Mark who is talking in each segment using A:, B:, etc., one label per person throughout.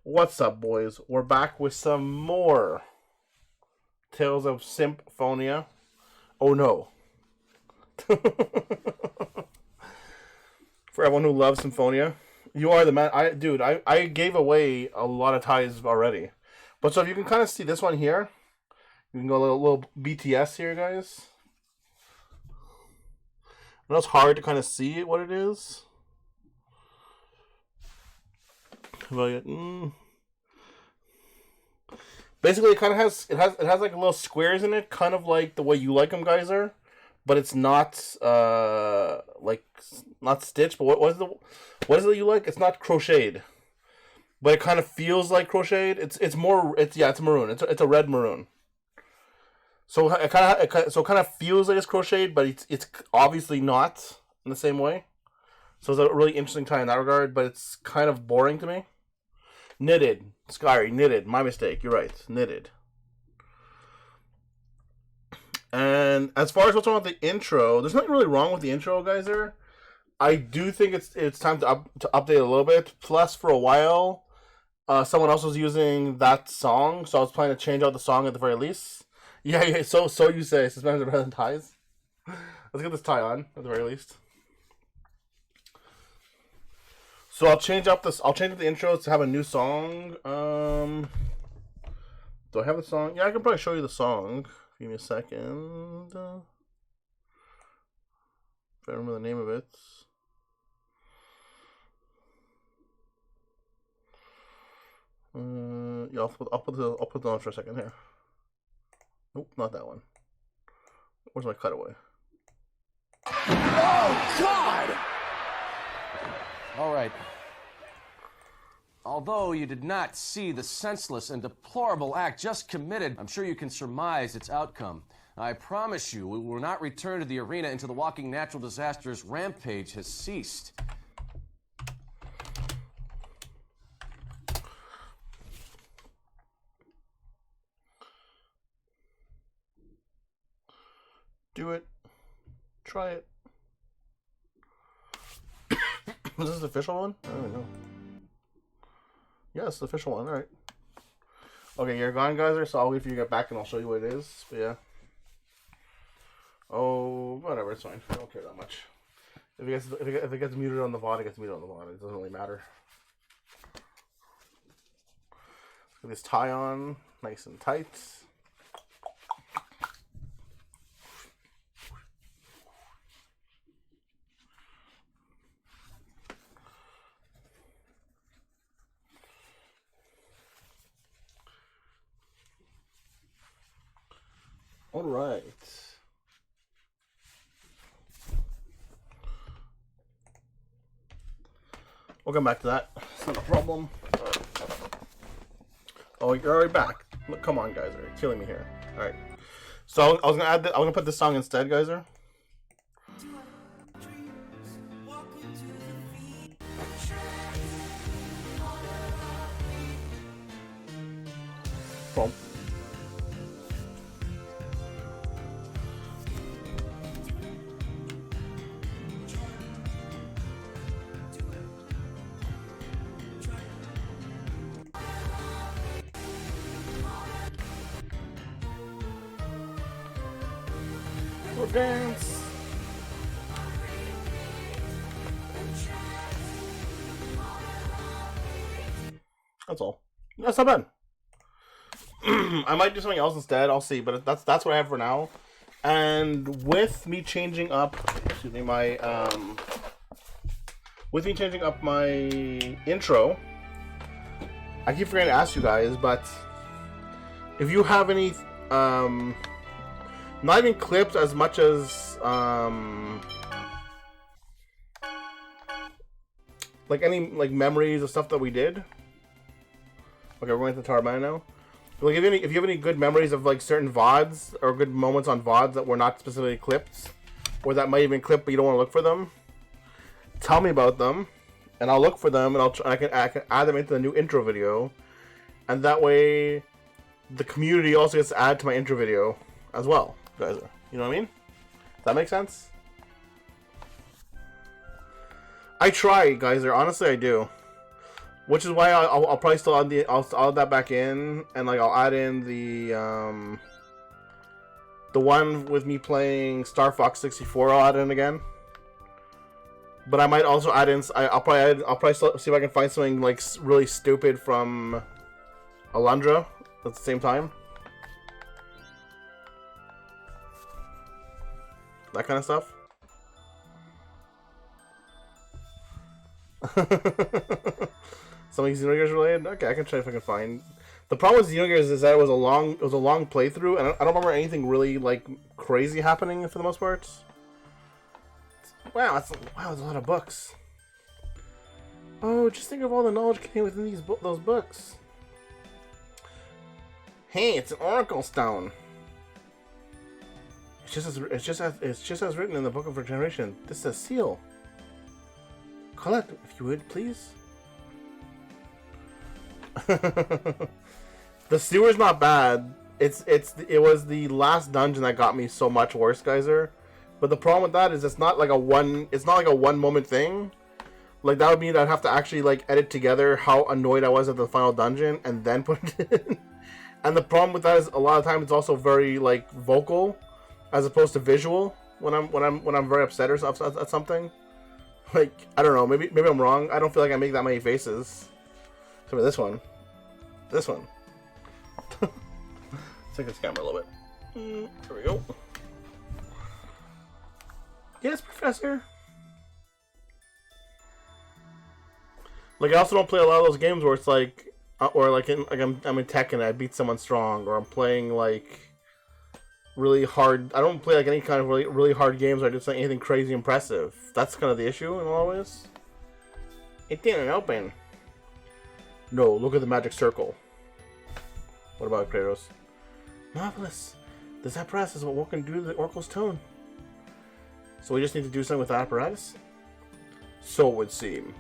A: What's up, boys? We're back with some more Tales of Symphonia. Oh no. For everyone who loves Symphonia, you are the man. I gave away a lot of ties already. But so if you can kind of see this one here, you can go a little BTS here, guys. I know it's hard to kind of see what it is. Basically, it kind of has like little squares in it, kind of like the way you like them, guys, but it's not like not stitched. But what is it you like? It's not crocheted, but it kind of feels like crocheted. It's maroon. It's a red maroon. So it kind of feels like it's crocheted, but it's obviously not in the same way. So it's a really interesting tie in that regard, but it's kind of boring to me. Knitted. Sorry, knitted. My mistake. You're right. Knitted. And as far as what's wrong with the intro, there's nothing really wrong with the intro, guys. I do think it's time to update a little bit. Plus, for a while, someone else was using that song, so I was planning to change out the song at the very least. Yeah. So you say suspenders are better than ties. Let's get this tie on at the very least. So I'll change up the intro to have a new song. Do I have the song? Yeah, I can probably show you the song. Give me a second. If I remember the name of it. Yeah, I'll put it on for a second here. Nope, not that one. Where's my cutaway?
B: Oh God! All right. Although you did not see the senseless and deplorable act just committed, I'm sure you can surmise its outcome. I promise you, we will not return to the arena until the walking natural disasters rampage has ceased.
A: Do it. Try it. Is this the official one? I don't know. Yeah, it's the official one. All right. Okay, you're gone, guys. So I'll wait for you to get back, and I'll show you what it is. But yeah. Oh, whatever. It's fine. I don't care that much. If it gets muted on the VOD, it gets muted on the VOD. It doesn't really matter. Get this tie on, nice and tight. All right. We'll come back to that. It's not a problem. Oh, you're already back. Look, come on, guys. You're killing me here. All right. So I was gonna add. I'm gonna put this song instead, guys. Boom. We'll dance. That's all. That's not bad. I might do something else instead. I'll see, but that's what I have for now. And with me changing up, my intro, I keep forgetting to ask you guys, but if you have any, not even clips as much as like any memories of stuff that we did. Okay, we're going to the Tarbana now. Like if you have any good memories of like certain VODs or good moments on VODs that were not specifically clipped, or that might have been clipped but you don't want to look for them, tell me about them, and I'll look for them, and I can add them into the new intro video, and that way the community also gets to add to my intro video as well, guys. You know what I mean? Does that make sense? I try, guys. Honestly, I do. Which is why I'll probably still add I'll add that back in, and like I'll add in the one with me playing Star Fox 64. I'll add in again. But I might also add in. I'll probably see if I can find something like really stupid from Alundra at the same time. That kind of stuff. Something Xenogears related. Okay, I can try if I can find. The problem with Xenogears is that it was a long playthrough, and I don't remember anything really like crazy happening for the most part. Wow, there's a lot of books. Oh, just think of all the knowledge contained within those books. Hey, it's an Oracle Stone. It's just as written in the Book of Regeneration. This is a seal. Collect, if you would, please. The sewer's not bad. It was the last dungeon that got me so much worse, Geyser. But the problem with that is it's not like a one moment thing. Like that would mean I'd have to actually like edit together how annoyed I was at the final dungeon and then put it in. And the problem with that is a lot of times it's also very like vocal as opposed to visual when I'm very upset or at something. Like I don't know, maybe I'm wrong. I don't feel like I make that many faces. So this one. Let's take this camera a little bit. There we go. Yes, Professor. Like I also don't play a lot of those games where it's like, or like I'm in tech and I beat someone strong, or I'm playing like really hard. I don't play like any kind of really hard games where I do like anything crazy impressive. That's kind of the issue in a lot of ways. It didn't open. No, look at the magic circle. What about Kratos? Marvelous. This apparatus is what can do to the Oracle's tone. So we just need to do something with the apparatus? So it would seem.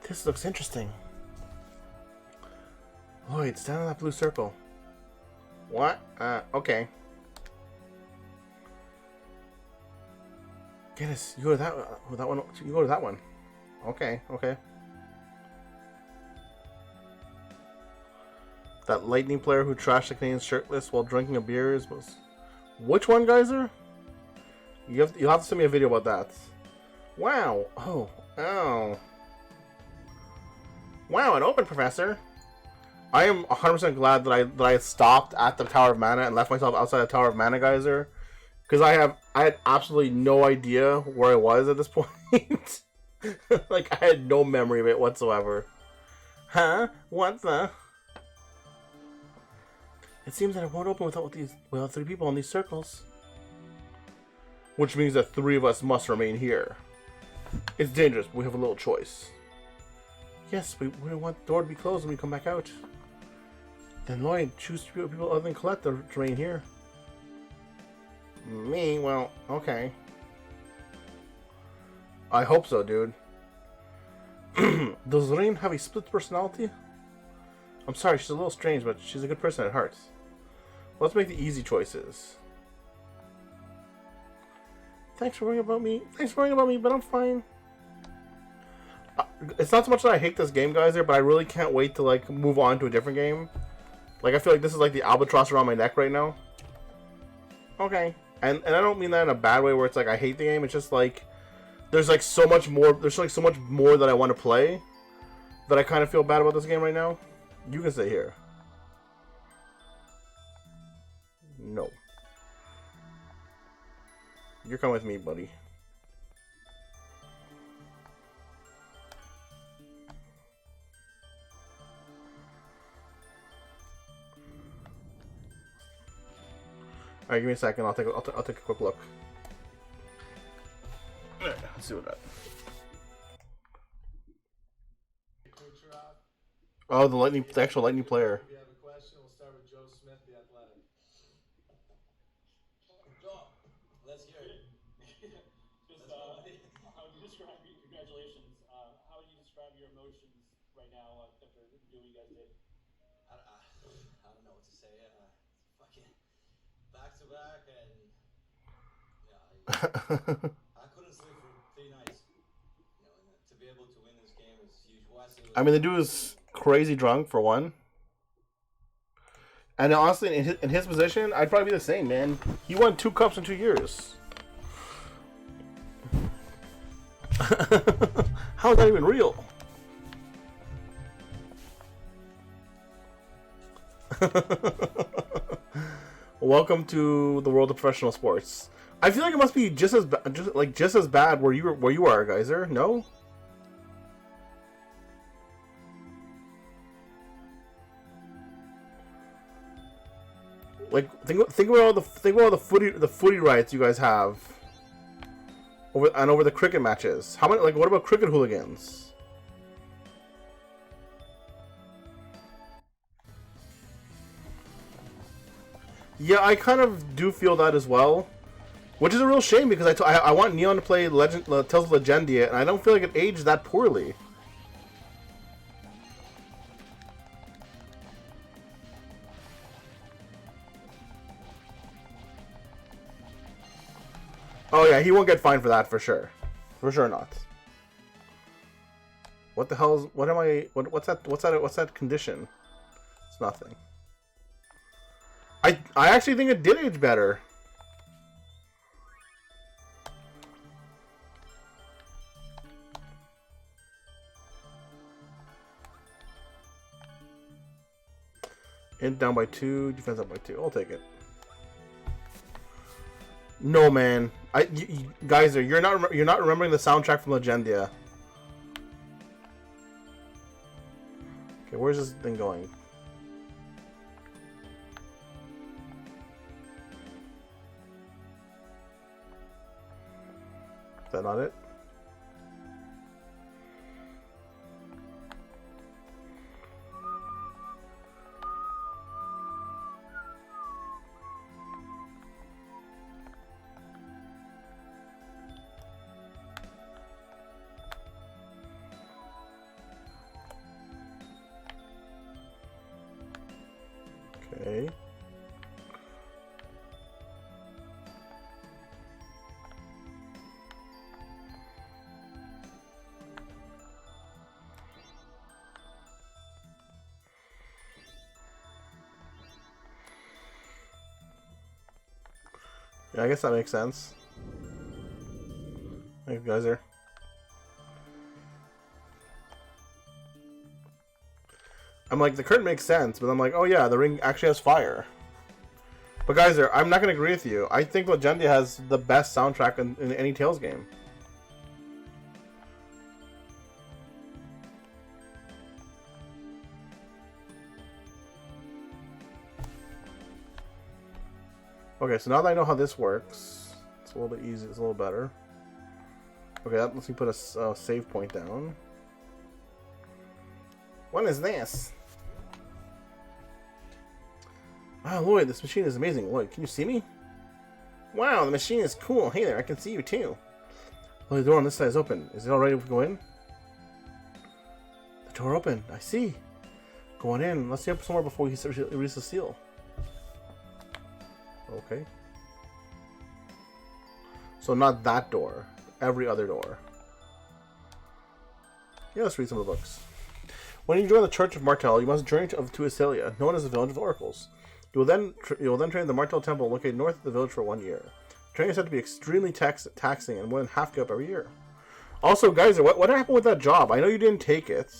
A: This looks interesting. Lloyd, stand on that blue circle. What? Okay. Guinness, you go to that one. You go to that one. Okay. That lightning player who trashed the Canadians shirtless while drinking a beer is most... Which one, Geyser? You'll have to send me a video about that. Wow. Oh. Wow, it opened, Professor. I am 100% glad that I stopped at the Tower of Mana and left myself outside the Tower of Mana, Geyser. Because I had absolutely no idea where I was at this point. Like, I had no memory of it whatsoever. Huh? What the... It seems that it won't open without 3 people in these circles. Which means that 3 of us must remain here. It's dangerous, but we have a little choice. Yes, we don't want the door to be closed when we come back out. Then Lloyd, choose people other than Colette to remain here. Me? Well, okay. I hope so, dude. Does Lorraine have a split personality? I'm sorry, she's a little strange, but she's a good person at heart. Let's make the easy choices. Thanks for worrying about me, but I'm fine. It's not so much that I hate this game, guys, but I really can't wait to like move on to a different game. Like I feel like this is like the albatross around my neck right now. Okay, and I don't mean that in a bad way where it's like I hate the game. It's just like there's like so much more. There's like so much more that I want to play that I kind of feel bad about this game right now. You can stay here. No. You're coming with me, buddy. Alright, give me a second. I'll take a quick look. Let's see what that. Oh, the actual lightning player.
C: If you have a question, we'll start with Joe Smith, the Athletic.
D: Joe, let's hear it.
C: Just
D: how
C: would you describe congratulations? How would you describe your emotions right now after doing what you guys did?
D: I don't know what to say. Fucking back to back, and yeah, I couldn't sleep for 3 nights. You know, and to be Weston
A: I mean, the dude is crazy drunk for one. And honestly, in his position, I'd probably be the same, man. He won 2 cups in 2 years. How is that even real? Welcome to the world of professional sports. I feel like it must be just as bad where you are, Geyser. No. Like think about all the footy rights you guys have over the cricket matches. How many? Like, what about cricket hooligans? Yeah, I kind of do feel that as well, which is a real shame because I want Neon to play Tales of Legendia, and I don't feel like it aged that poorly. Oh yeah, he won't get fined for that for sure. For sure not. What the hell is... What am I... What's that condition? It's nothing. I actually think it did age better. Int down by 2, defense up by 2. I'll take it. No, man. Guys, you're not remembering the soundtrack from Legendia. Okay, where's this thing going? Is that not it? Okay. Yeah, I guess that makes sense. Hey, guys are. I'm like, the curtain makes sense, but I'm like, oh yeah, the ring actually has fire. But guys, I'm not going to agree with you. I think Legendia has the best soundtrack in any Tales game. Okay, so now that I know how this works, it's a little bit easy, it's a little better. Okay, that lets me put a save point down. What is this? Wow, Lloyd, this machine is amazing. Lloyd, can you see me? Wow, the machine is cool. Hey there, I can see you too. Oh, the door on this side is open. Is it all ready to go in? The door open. I see. Go on in. Let's see up somewhere before he releases the seal. Okay. So not that door. Every other door. Yeah, let's read some of the books. When you join the Church of Martel, you must journey to Asilia, known as the Village of Oracles. You will then train the Martel Temple located north of the village for 1 year. Training is said to be extremely taxing and more than half give up every year. Also, guys, what happened with that job? I know you didn't take it,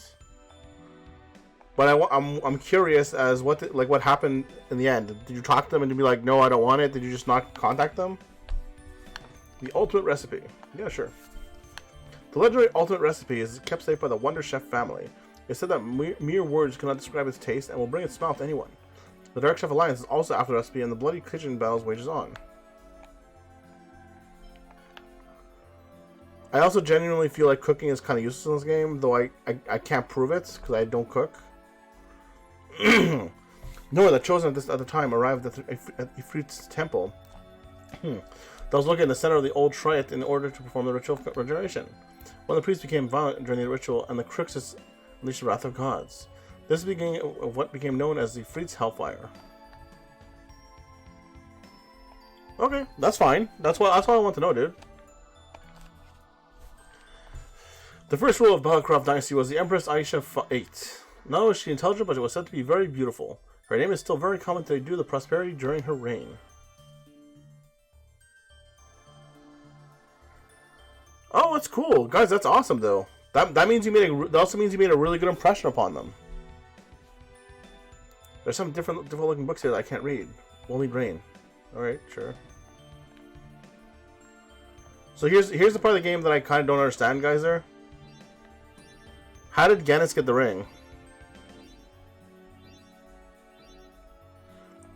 A: but I'm curious as what happened in the end. Did you talk to them and be like, no, I don't want it? Did you just not contact them? The ultimate recipe. Yeah, sure. The legendary ultimate recipe is kept safe by the Wonder Chef family. It's said that mere words cannot describe its taste and will bring its smile to anyone. The Dark Chef Alliance is also after the recipe, and the bloody kitchen battles wages on. I also genuinely feel like cooking is kind of useless in this game, though I can't prove it because I don't cook. Nor the chosen at the time arrived at Ifrit's temple. That was located in the center of the old Triad in order to perform the ritual of regeneration. When the priest became violent during the ritual, and the Crixus unleashed the wrath of gods. This is the beginning of what became known as the Ifrit's Hellfire. Okay, that's fine. That's all I want to know, dude. The first rule of Balacroft Dynasty was the Empress Aisha 8. Not only was she intelligent, but it was said to be very beautiful. Her name is still very common today due to the prosperity during her reign. Oh, that's cool, guys. That's awesome, though. That means you made that also means you made a really good impression upon them. There's some different looking books here that I can't read. We'll need rain. All right, sure. So here's the part of the game that I kind of don't understand, guys. There. How did Gannis get the ring?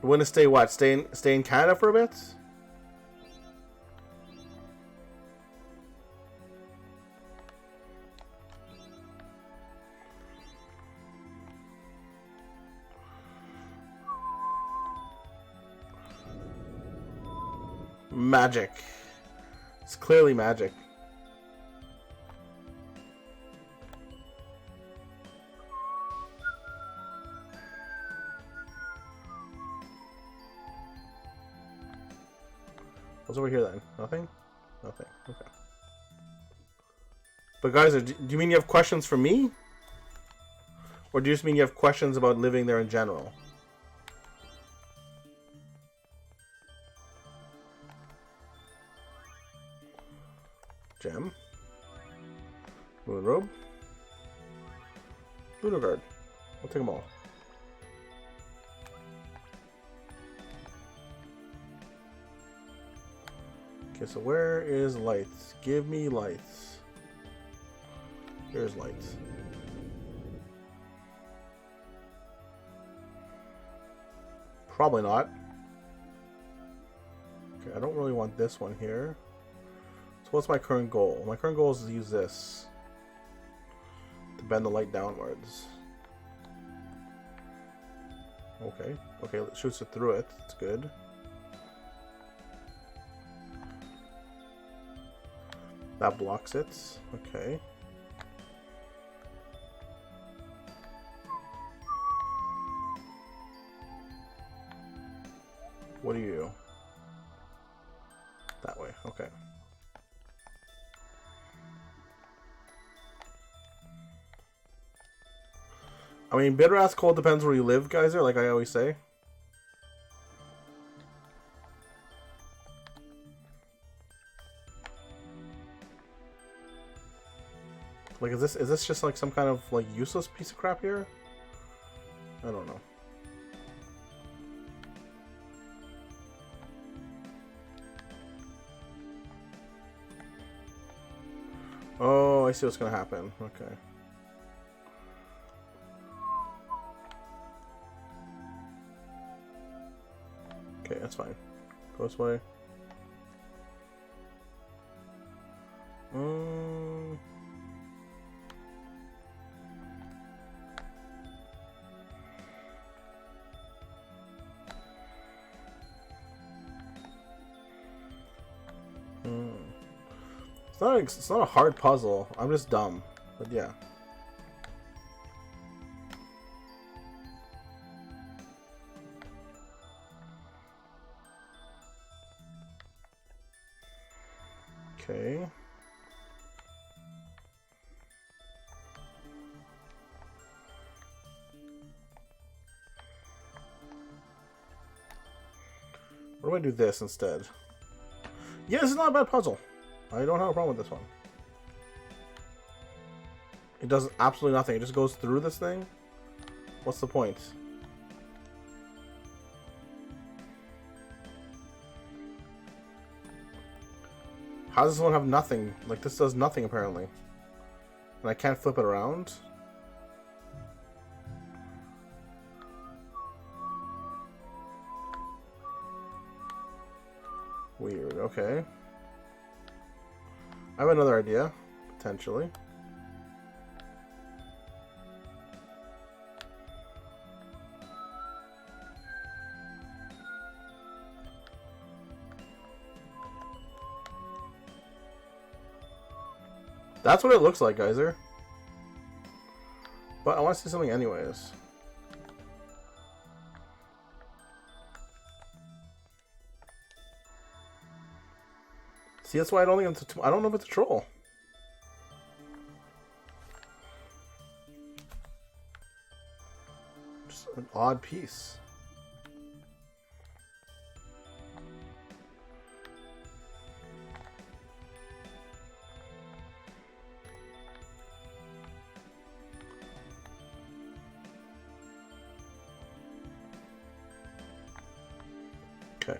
A: You want to stay what? Stay in Canada for a bit? Magic. It's clearly magic. What's over here then? Nothing? Nothing. Okay. But guys, do you mean you have questions for me? Or do you just mean you have questions about living there in general? Gem. Moon Robe. Lunar Guard. I'll take them all. Okay, so where is lights? Give me lights. Here's lights. Probably not. Okay, I don't really want this one here. So what's my current goal? My current goal is to use this to bend the light downwards. Okay. Okay, it shoots it through it. It's good. That blocks it. Okay. What are you? That way. Okay. I mean, bitter ass cold depends where you live, guys. Are like I always say. Like, is this just like some kind of like useless piece of crap here? I don't know. Oh, I see what's gonna happen. Okay. Okay, that's fine. Go this way. It's not a hard puzzle. I'm just dumb. But yeah. Okay. What do I do this instead? Yeah, this is not a bad puzzle. I don't have a problem with this one. It does absolutely nothing. It just goes through this thing. What's the point? How does this one have nothing? Like, this does nothing, apparently. And I can't flip it around? Weird, okay. I have another idea, potentially. That's what it looks like, Geyser. But I want to see something anyways. See, that's why I don't think I don't know if it's a troll. There's an odd piece. Okay.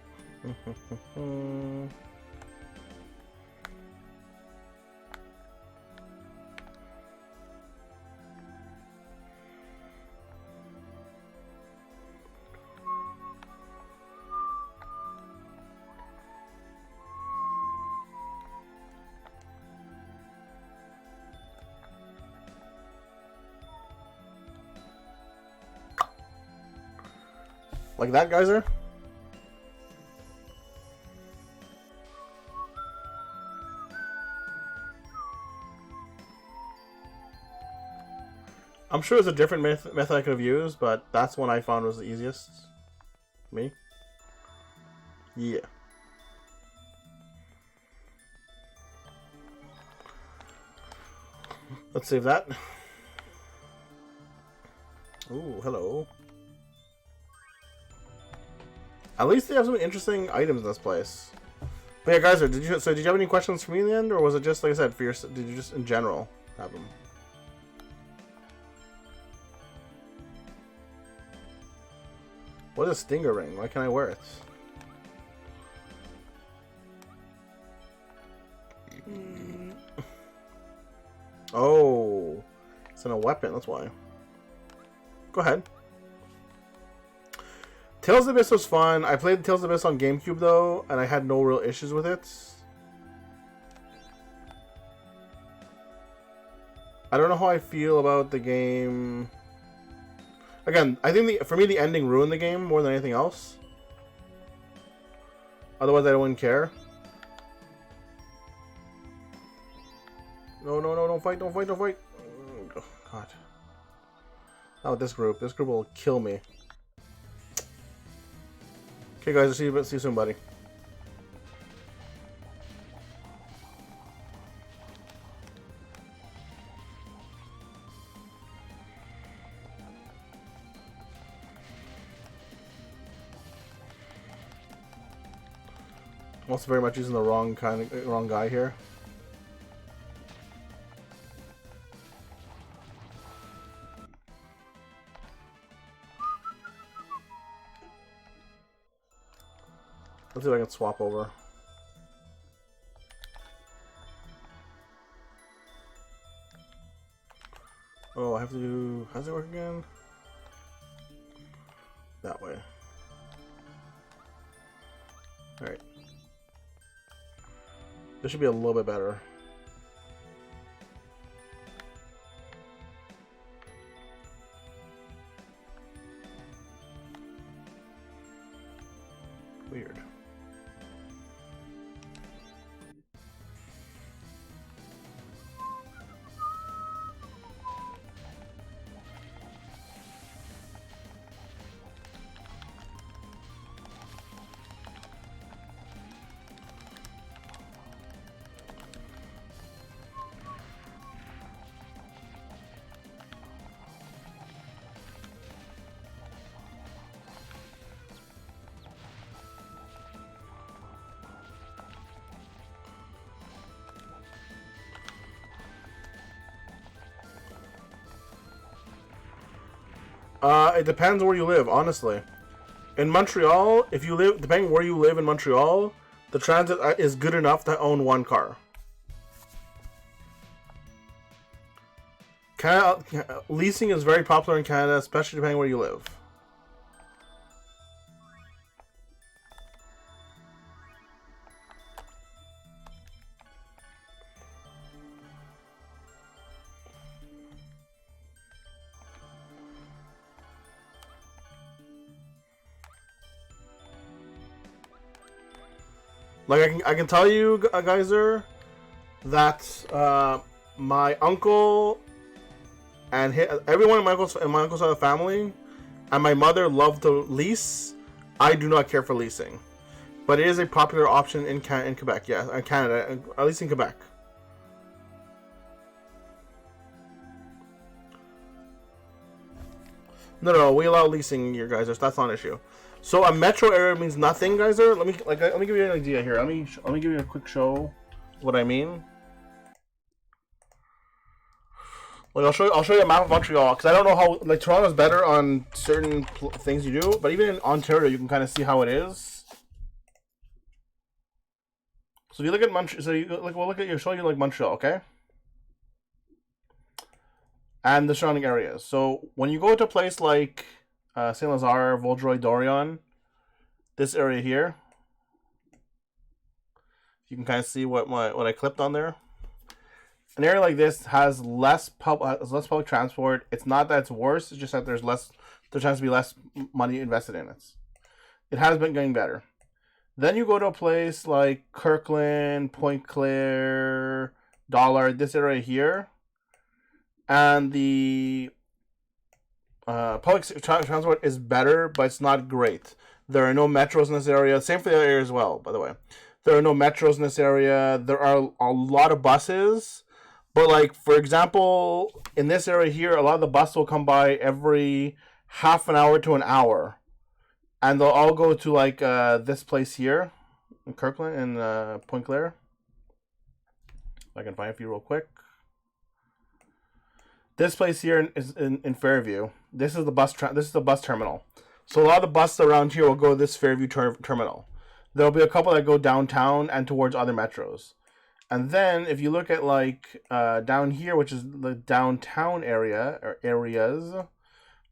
A: Like that, geyser? I'm sure there's a different method I could have used, but that's one I found was the easiest. Me? Yeah. Let's save that. Ooh, hello. At least they have some interesting items in this place. But yeah, guys, did you have any questions for me in the end, or was it just like I said for your? Did you just in general have them? What is a stinger ring? Why can't I wear it? Oh, it's in a weapon. That's why. Go ahead. Tales of the Abyss was fun. I played Tales of the Abyss on GameCube though, and I had no real issues with it. I don't know how I feel about the game. Again, I think for me the ending ruined the game more than anything else. Otherwise, I wouldn't care. No, no, no, don't fight, don't fight, don't fight. Oh, God. Not with this group. This group will kill me. Okay, guys, see you soon, buddy. I'm also very much using the wrong guy here. Let's see if I can swap over. Oh, I have to do... How does it work again? That way. Alright. This should be a little bit better. Weird. It depends where you live, honestly. In Montreal, if you live, depending where you live in Montreal, the transit is good enough to own one car. Canada, leasing is very popular in Canada, especially depending where you live. Like I can tell you, Geyser, that my uncle and everyone in my uncle's side of the family and my mother love to lease. I do not care for leasing, but it is a popular option in Quebec. Yeah, in Canada, at least in Quebec. No, we allow leasing here, guys. That's not an issue. So a metro area means nothing, guys. Let me give you an idea here. Let me give you a quick show what I mean. Like I'll show you a map of Montreal because I don't know how like Toronto's better on certain things you do, but even in Ontario you can kind of see how it is. So if you look at Montreal, so you like we'll look at you show you like Montreal, okay, and the surrounding areas. So when you go to a place like Saint Lazare, Vaudreuil, Dorion, this area here, you can kind of see what I clipped on there. An area like this has less public transport. It's not that it's worse. It's just that there tends to be less money invested in it. It has been getting better. Then you go to a place like Kirkland, Pointe Claire, Dollard, this area here, and the public transport is better, but it's not great. There are no metros in this area. Same for the other area as well, by the way. There are no metros in this area. There are a lot of buses. But, like, for example, in this area here, a lot of the buses will come by every half an hour to an hour. And they'll all go to, like, this place here in Kirkland and Pointe Claire. If I can find a few real quick. This place here is in Fairview. This is the bus terminal. So a lot of the buses around here will go to this Fairview terminal. There'll be a couple that go downtown and towards other metros. And then if you look at like down here, which is the downtown area or areas,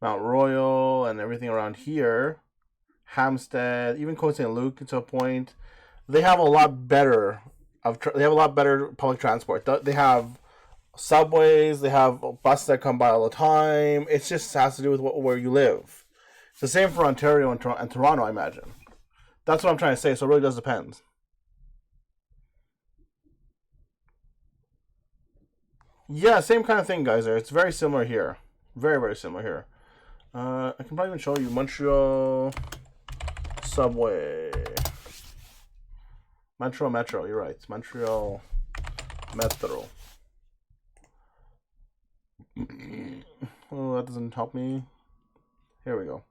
A: Mount Royal and everything around here, Hampstead, even Côte Saint Luc to a point, they have a lot better public transport. They have subways, they have buses that come by all the time. It just has to do with where you live. It's the same for Ontario and Toronto, I imagine. That's what I'm trying to say. So it really does depend. Yeah, same kind of thing, guys. There, it's very similar here. Very, very similar here. I can probably even show you Montreal subway. Montreal Metro. You're right. Montreal Metro. Oh, that doesn't help me. Here we go.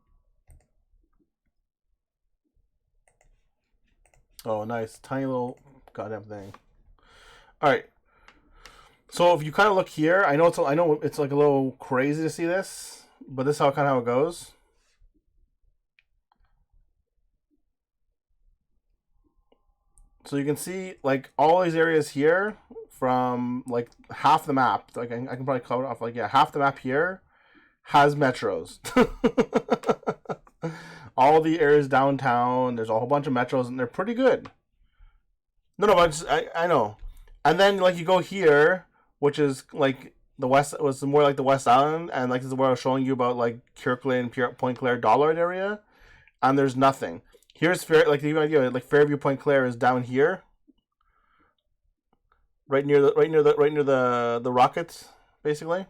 A: Oh, nice, tiny little goddamn thing. All right. So if you kind of look here, I know it's like a little crazy to see this, but this is how it goes. So you can see like all these areas here from like half the map. Like I can probably cover it off. Like half the map here has metros. All the areas downtown, there's a whole bunch of metros, and they're pretty good. No, but I know. And then like you go here, which is like the west, was more like the West Island, and like this is where I was showing you about like Kirkland, Pointe Claire, Dollard area, and there's nothing. Here's like the idea, like Fairview, Pointe Claire is down here, right near the Rockets, basically.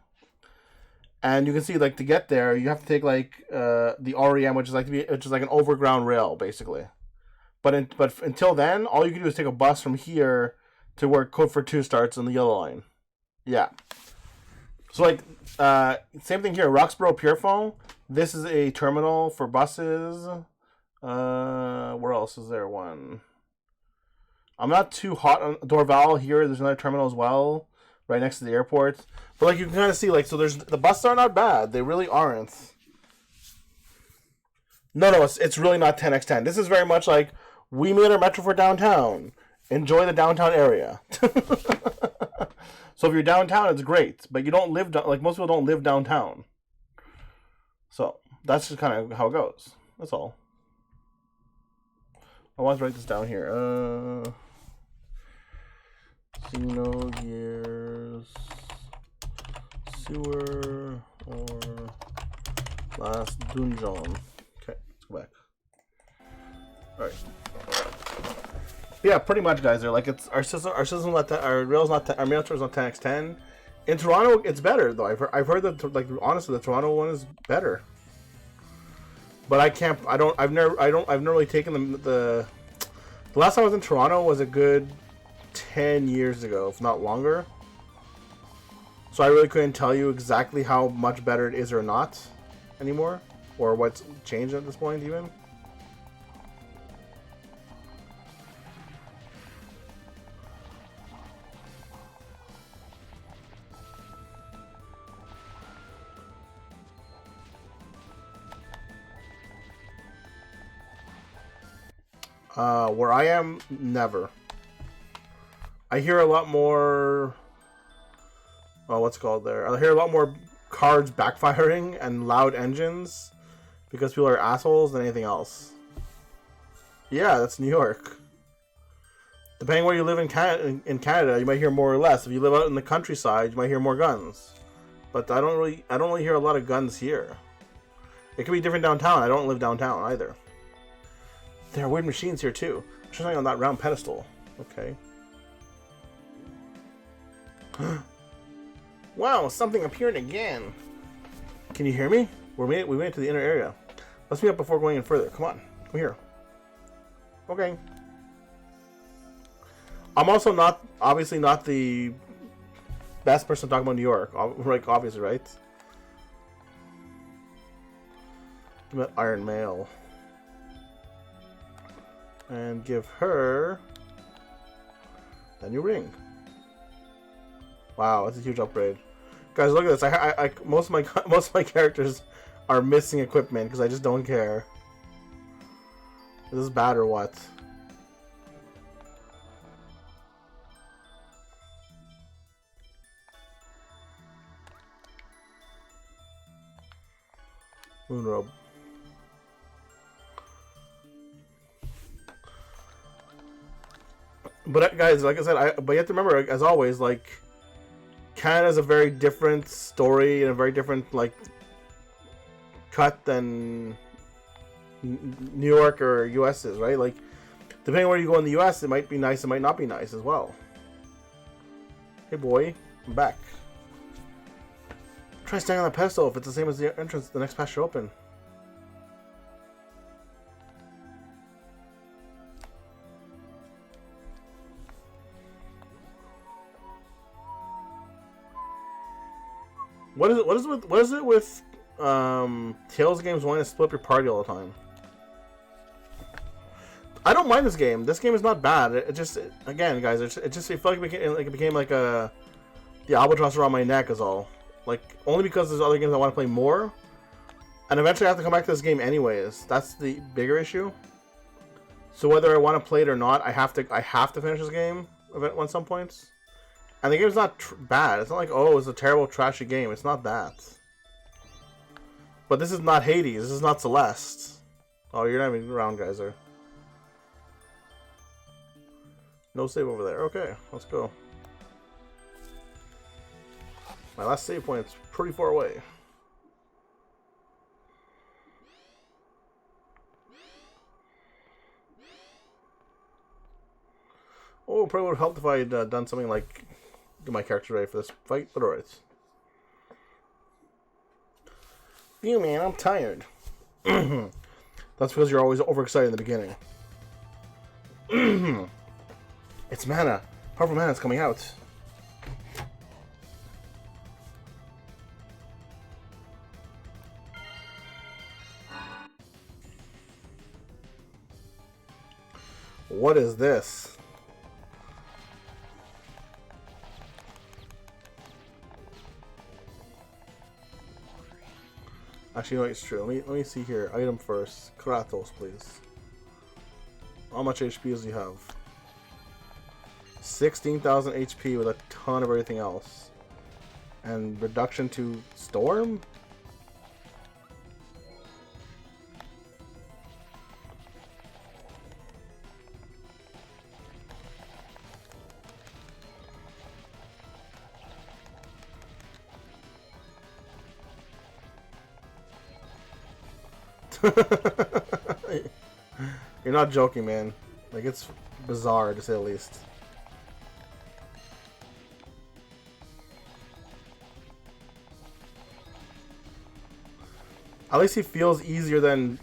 A: And you can see like to get there, you have to take like the REM, which is like an overground rail, basically. But until then, all you can do is take a bus from here to where Code for 2 starts on the yellow line. Yeah. So like same thing here, Roxborough Pierrefonds. This is a terminal for buses. Where else is there one? I'm not too hot on Dorval here. There's another terminal as well, right next to the airport. But like you can kind of see, like, so there's the buses are not bad. They really aren't. No, it's really not 10x10. This is very much like we made our metro for downtown. Enjoy the downtown area. So if you're downtown, it's great, but you don't live like most people don't live downtown. So that's just kind of how it goes. That's all. I want to write this down here. Xeno Gears Sewer or Last Dungeon. Okay, let's go back. All right. Yeah, pretty much, guys. They're like it's our system not our rail's not our metro is not 10x10. In Toronto, it's better though. I've heard that like honestly, the Toronto one is better. But I've never really taken the last time I was in Toronto was a good 10 years ago, if not longer. So I really couldn't tell you exactly how much better it is or not. anymore, or what's changed at this point even. Where I am, never. I hear a lot more. Oh, what's it called there? I hear a lot more cards backfiring and loud engines because people are assholes than anything else. Yeah, that's New York. Depending where you live in Canada, you might hear more or less. If you live out in the countryside, you might hear more guns. But I don't really hear a lot of guns here. It could be different downtown. I don't live downtown either. There are weird machines here too. There's something on that round pedestal. Okay. Wow, something appeared again. Can you hear me? We made it to the inner area. Let's meet up before going in further. Come on, come here. Okay. I'm also obviously not the best person to talk about New York. Like, obviously, right? Give me that Iron Mail. And give her a new ring. Wow, that's a huge upgrade, guys. Look at this. Most of my characters are missing equipment because I just don't care. Is this bad or what? Moonrobe. But guys, like I said, but you have to remember, as always, like, Canada's a very different story and a very different, like, cut than New York or US is, right? Like, depending where you go in the US, it might be nice, it might not be nice as well. Hey boy, I'm back. Try standing on the pedestal if it's the same as the entrance to the next pasture open. What is it with Tales games wanting to split up your party all the time? I don't mind this game. This game is not bad. Again, guys, it felt like it became like the albatross around my neck is all. Like, only because there's other games I want to play more, and eventually I have to come back to this game anyways. That's the bigger issue. So whether I want to play it or not, I have to finish this game at some points. And the game's not bad. It's not like, oh, it's a terrible, trashy game. It's not that. But this is not Hades. This is not Celeste. Oh, you're not even around, guys. There. No save over there. Okay, let's go. My last save point's pretty far away. Oh, probably would have helped if I had done something like get my character ready for this fight, but alright. You, man, I'm tired. That's because you're always overexcited in the beginning. It's mana. Powerful mana is coming out. What is this? Actually, no, it's true. Let me see here. Item first. Kratos, please. How much HP does he have? 16,000 HP with a ton of everything else. And reduction to Storm? You're not joking, man. Like, it's bizarre to say the least. At least he feels easier than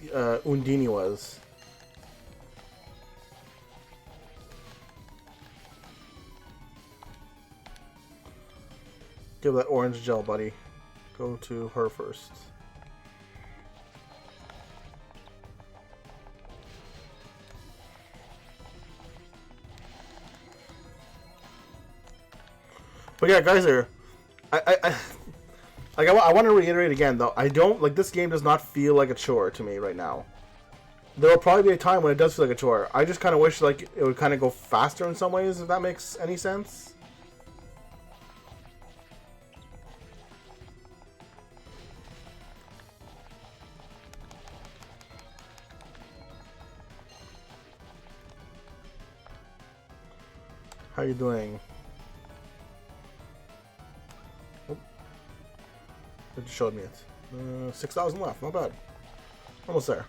A: Undine was. Give that orange gel, buddy. Go to her first. But yeah, guys, I want to reiterate again though. I don't like this game. Does not feel like a chore to me right now. There will probably be a time when it does feel like a chore. I just kind of wish like it would kind of go faster in some ways, if that makes any sense. How you doing? Oh. It just showed me it. 6,000 left. Not bad. Almost there.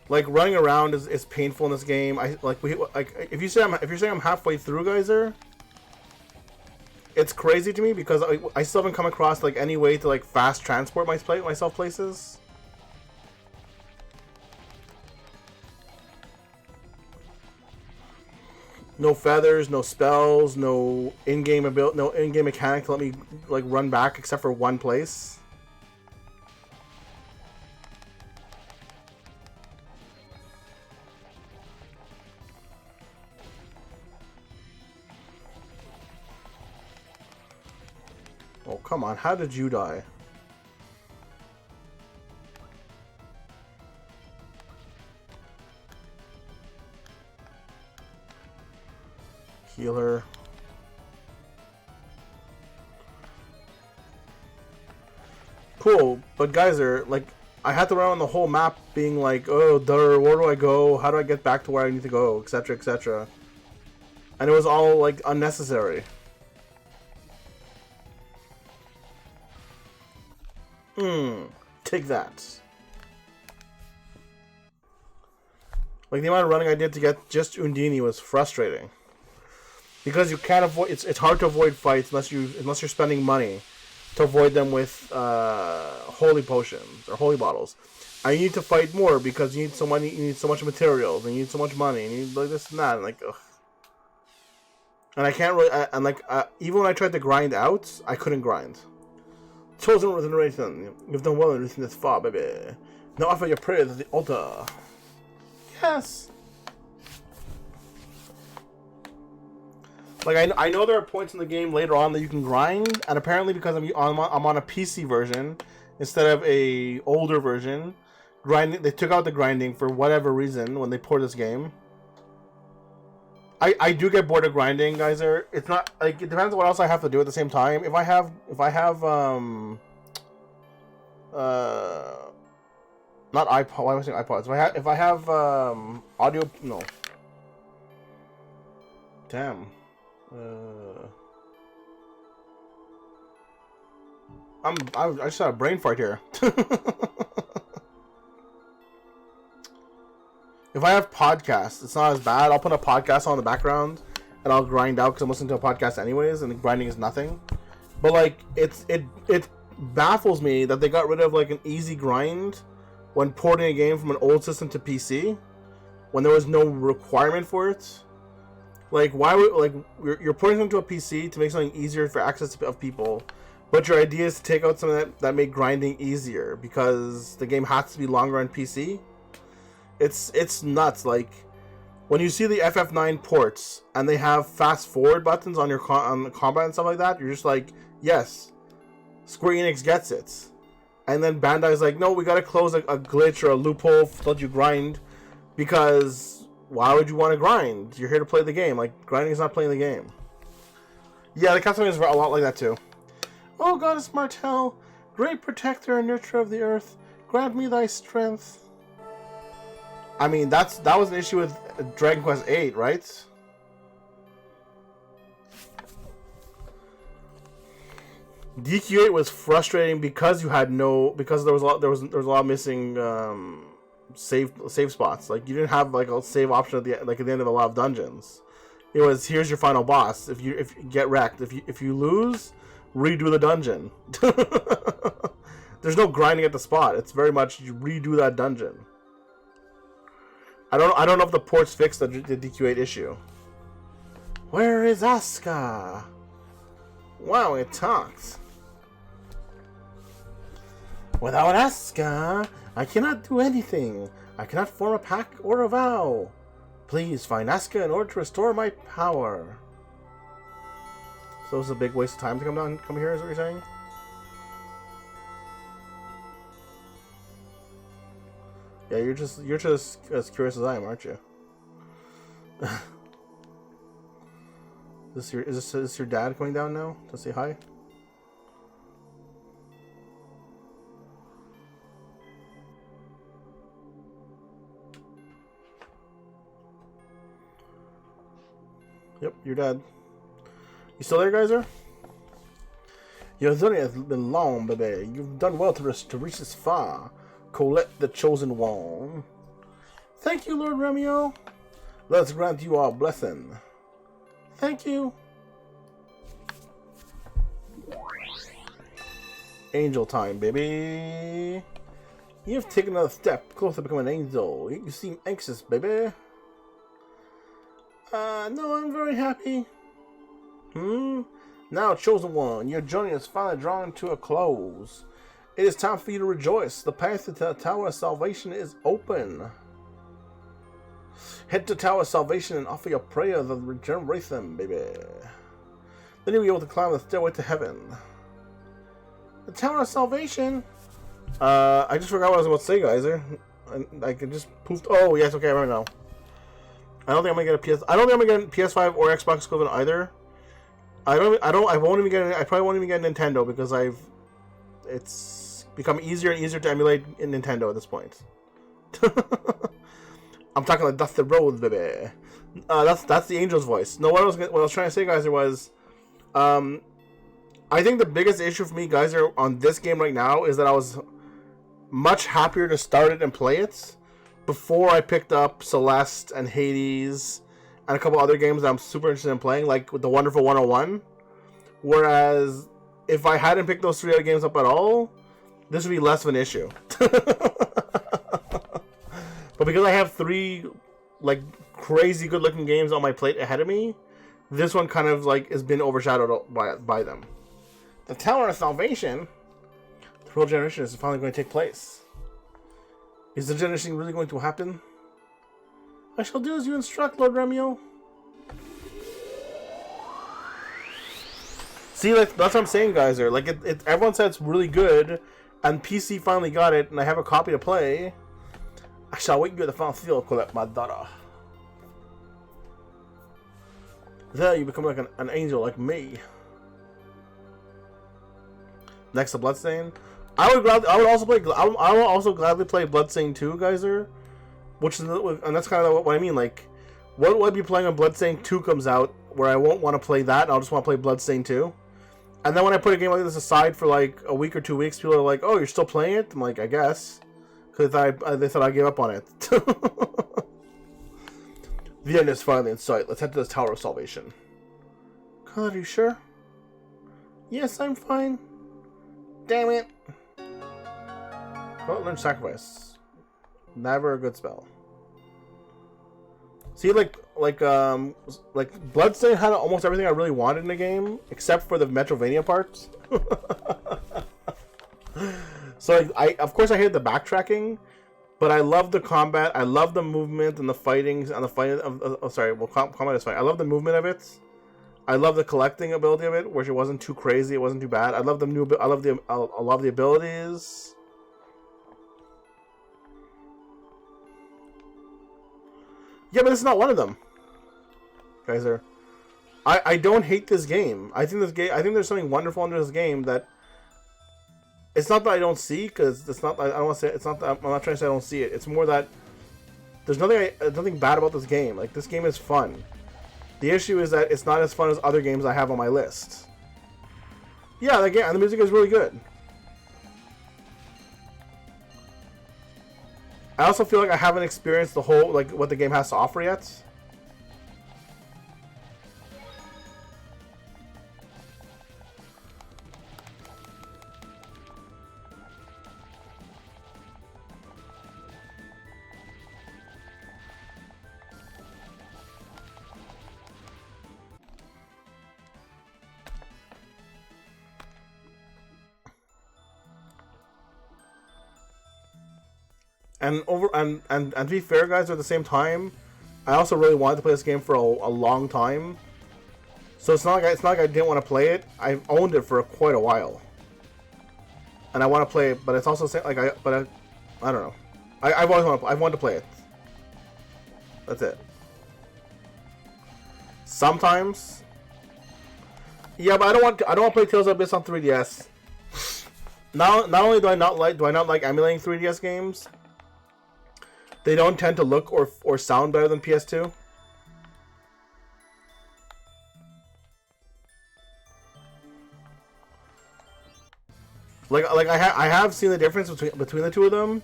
A: Like running around is painful in this game. If you're saying I'm halfway through, Geyser, it's crazy to me because I still haven't come across like any way to like fast transport myself places. No feathers, no spells, no in-game mechanic to let me like run back except for one place. Oh, come on. How did you die? Healer. Cool, but Geyser, like, I had to run on the whole map being like, oh, where do I go? How do I get back to where I need to go? Etc, etc. And it was all, like, unnecessary. Take that. Like the amount of running I did to get just Undini was frustrating. Because you can't avoid it's hard to avoid fights unless you're spending money to avoid them with holy potions or holy bottles. And you need to fight more because you need so much materials, and you need so much money, and you need like this and that, and like ugh. And I can't really even when I tried to grind out, I couldn't grind. Chosen regeneration. You've done well in reaching this far, baby. Now offer your prayers at the altar. Yes. Like I know there are points in the game later on that you can grind, and apparently because I'm on a PC version instead of a older version, grinding they took out the grinding for whatever reason when they ported this game. I do get bored of grinding, guys. It's not like it depends on what else I have to do at the same time. If I have not iPod. Why am I saying iPods? If I have audio, no. Damn. I just had a brain fart here. If I have podcasts, it's not as bad. I'll put a podcast on in the background, and I'll grind out because I'm listening to a podcast anyways, and the grinding is nothing. But like, it baffles me that they got rid of like an easy grind when porting a game from an old system to PC, when there was no requirement for it. Like, why would you're porting something to a PC to make something easier for access of people, but your idea is to take out something that made grinding easier because the game has to be longer on PC. It's nuts. Like when you see the FF9 ports and they have fast forward buttons on your on the combat and stuff like that, you're just like, yes, Square Enix gets it. And then Bandai's like, no, we gotta close a glitch or a loophole to let you grind, because why would you want to grind? You're here to play the game. Like, grinding is not playing the game. Yeah, the cutscene is a lot like that too. Oh, Goddess Martel, great protector and nurturer of the earth, grant me thy strength. I mean, that was an issue with Dragon Quest VIII, right? DQ8 was frustrating because there was a lot of missing save spots. Like, you didn't have like a save option at the end of a lot of dungeons. It was, here's your final boss. If you get wrecked, if you lose, redo the dungeon. There's no grinding at the spot. It's very much you redo that dungeon. I don't know if the ports fixed the DQ8 issue. Where is Asuka? Wow, it talks. Without Asuka, I cannot do anything. I cannot form a pact or a vow. Please find Asuka in order to restore my power. So it's a big waste of time to come here, is what you're saying? Yeah, you're just as curious as I am, aren't you? Is this your dad coming down now to say hi? Yep, your dad. You still there, Geyser? Your journey has been long, baby. You've done well to reach this far. Colette, the chosen one. Thank you, Lord Romeo. Let's grant you our blessing. Thank you. Angel time, baby. You've taken another step closer to becoming an angel. You seem anxious, baby. No, I'm very happy. Now, chosen one, your journey is finally drawing to a close. It is time for you to rejoice. The path to the Tower of Salvation is open. Head to Tower of Salvation and offer your prayers of regeneration, baby. Then you'll be able to climb the stairway to heaven. The Tower of Salvation? I just forgot what I was about to say, guys. I could just poofed. Oh, yes, okay, I remember now. I don't think I'm gonna get a PS. I don't think I'm gonna get a PS5 or Xbox equivalent either. I won't even get. I probably won't even get a Nintendo because it's become easier and easier to emulate in Nintendo at this point. I'm talking like Dusty Rhodes, baby. That's the Angel's voice. No, what I was trying to say, guys, was, I think the biggest issue for me, guys, on this game right now is that I was much happier to start it and play it before I picked up Celeste and Hades and a couple other games that I'm super interested in playing, like with the Wonderful 101. Whereas if I hadn't picked those 3 other games up at all, this would be less of an issue. But because I have 3 like crazy good looking games on my plate ahead of me, this one kind of like has been overshadowed by them. The Tower of Salvation, the real generation is finally going to take place. Is the generation really going to happen? I shall do as you instruct, Lord Romeo. See, like, that's what I'm saying, guys. Like, everyone said it's really good, and PC finally got it, and I have a copy to play. I shall wait you at the final field, Colette, my daughter. There you become like an angel like me. Next to Bloodstain. I would also gladly play Bloodstain 2, Geyser. And that's kind of what I mean. Like, what will I be playing when Bloodstain 2 comes out, where I won't want to play that, and I'll just want to play Bloodstain 2? And then when I put a game like this aside for like a week or 2 weeks, people are like, "Oh, you're still playing it?" I'm like, "I guess," because they thought I gave up on it. The end is finally in sight. Let's head to the Tower of Salvation. God, are you sure? Yes, I'm fine. Damn it. Oh, learn Sacrifice. Never a good spell. See, like Bloodstain had almost everything I really wanted in a game, except for the Metrovania parts. So of course I hated the backtracking, but I love the combat. I love the movement and the fightings and the fight. Combat is fine. I love the movement of it. I love the collecting ability of it, which it wasn't too crazy. It wasn't too bad. I love the new. I love the abilities. Yeah, but it's not one of them. Guys, I don't hate this game. I think there's something wonderful under this game that it's not that I don't see, because it's not. I don't want to say it's not. That, I'm not trying to say I don't see it. It's more that there's nothing bad about this game. Like, this game is fun. The issue is that it's not as fun as other games I have on my list. Yeah, the game and the music is really good. I also feel like I haven't experienced the whole, like, what the game has to offer yet. And to be fair, guys, at the same time, I also really wanted to play this game for a long time. So it's not like I didn't want to play it. I've owned it for quite a while, and I want to play it. But it's also like I don't know. I've wanted to play it. That's it. Sometimes, yeah, but I don't want to play Tales of the Abyss on 3DS. Not only do I not like emulating 3DS games, they don't tend to look or sound better than PS2. Like I have seen the difference between the two of them.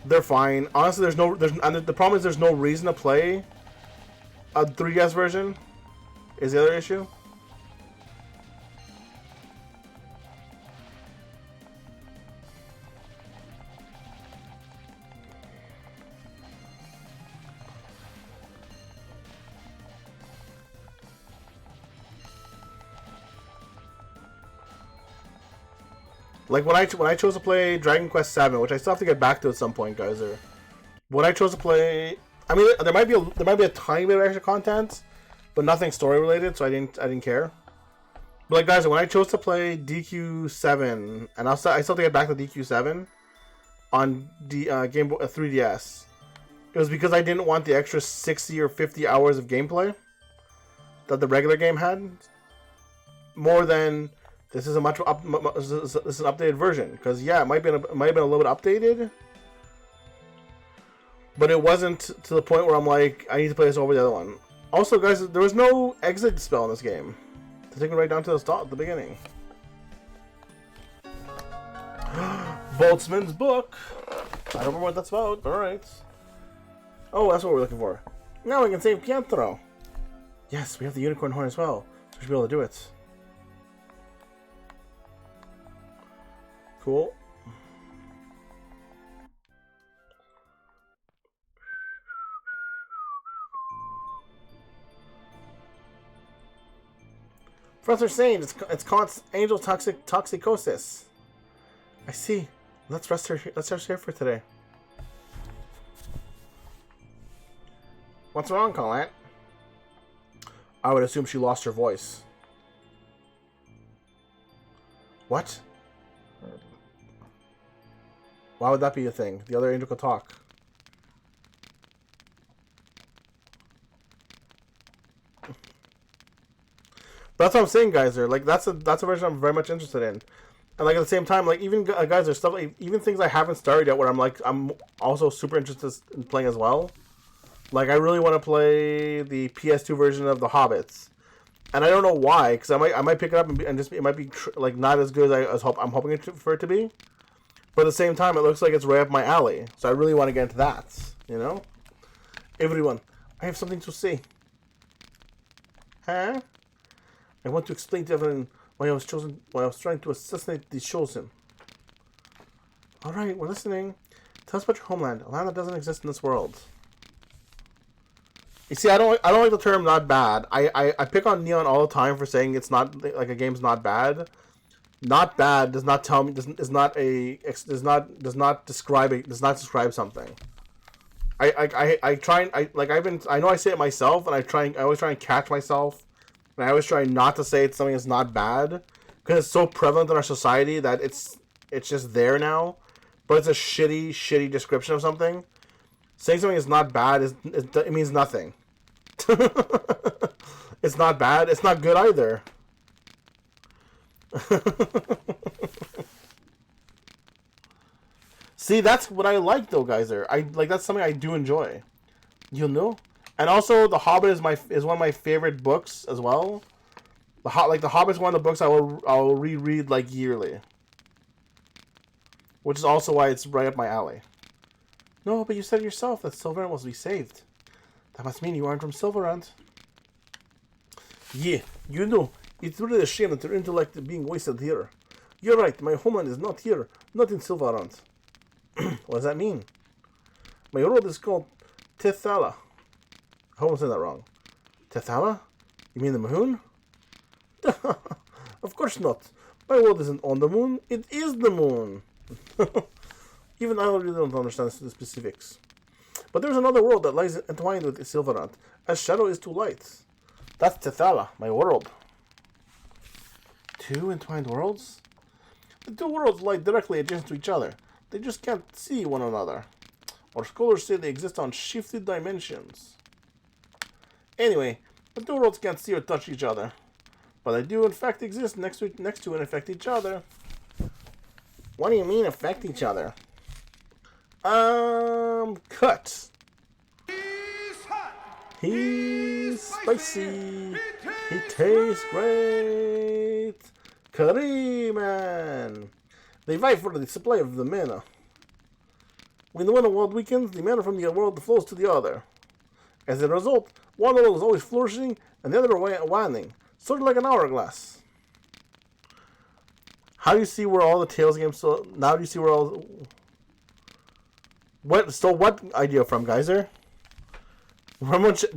A: They're fine. Honestly, and the problem is there's no reason to play a 3DS version. Is the other issue. Like when I chose to play Dragon Quest VII, which I still have to get back to at some point, guys. When I chose to play, I mean, there might be a tiny bit of extra content, but nothing story related, so I didn't care. But like, guys, when I chose to play DQ7, and I still have to get back to DQ7 on Game Boy 3DS, it was because I didn't want the extra 60 or 50 hours of gameplay that the regular game had. More than this is this is an updated version, because yeah, it might have been a little bit updated, but it wasn't to the point where I'm like, I need to play this over the other one. Also, guys, there was no exit spell in this game to take me right down to the beginning. Boltzmann's book. I don't remember what that's about. All right. Oh, that's what we're looking for. Now we can save Pietro. Yes, we have the unicorn horn as well, so we should be able to do it. Cool. Professor Sane, it's called angel toxicosis. I see. Let's rest here for today. What's wrong, Colette? I would assume she lost her voice. What? Why would that be a thing? The other angel could talk. That's what I'm saying, guys. Like that's a version I'm very much interested in, and like at the same time, like even guys, there's stuff like even things I haven't started yet where I'm also super interested in playing as well. Like I really want to play the PS2 version of The Hobbits, and I don't know why, because I might pick it up and just it might be like not as good as I'm hoping for it to be. But at the same time, it looks like it's right up my alley. So I really want to get into that, you know? Everyone, I have something to say. Huh? I want to explain to everyone why I was trying to assassinate the chosen. Alright, we're listening. Tell us about your homeland, a land that doesn't exist in this world. You see, I don't like the term "not bad." I pick on Neon all the time for saying it's not like a game's not bad. Not bad does not tell me does not describe something. I try and I know I say it myself, and I always try and catch myself, and I always try not to say something is not bad because it's so prevalent in our society that it's just there now, but it's a shitty description of something. Saying something is not bad it means nothing. It's not bad. It's not good either. See, that's what I like though, guys. That's something I do enjoy. You know? And also The Hobbit is one of my favorite books as well. The Hobbit is one of the books I will reread like yearly. Which is also why it's right up my alley. No, but you said yourself that Silverant was to be saved. That must mean you aren't from Silverant. Yeah, you know, it's really a shame that your intellect is being wasted here. You're right, my homeland is not here, not in Silverant. What does that mean? My road is called Tethala. I hope I'm saying that wrong. Tethala? You mean the moon? Of course not. My world isn't on the moon, it is the moon. Even I really don't understand the specifics. But there's another world that lies entwined with Silverant, as shadow is to light. That's Tethala, my world. 2 entwined worlds? The 2 worlds lie directly adjacent to each other. They just can't see one another. Or scholars say they exist on shifted dimensions. Anyway, the 2 worlds can't see or touch each other. But they do in fact exist next to and affect each other. What do you mean affect each other? Cut. He's spicy. He tastes great. Curry man. They vie for the supply of the mana. When the one world weakens, the mana from the world flows to the other. As a result, one world is always flourishing and the other waning, sort of like an hourglass. How do you see where all the Tales games? So now do you see where all? What? So what idea from Geyser?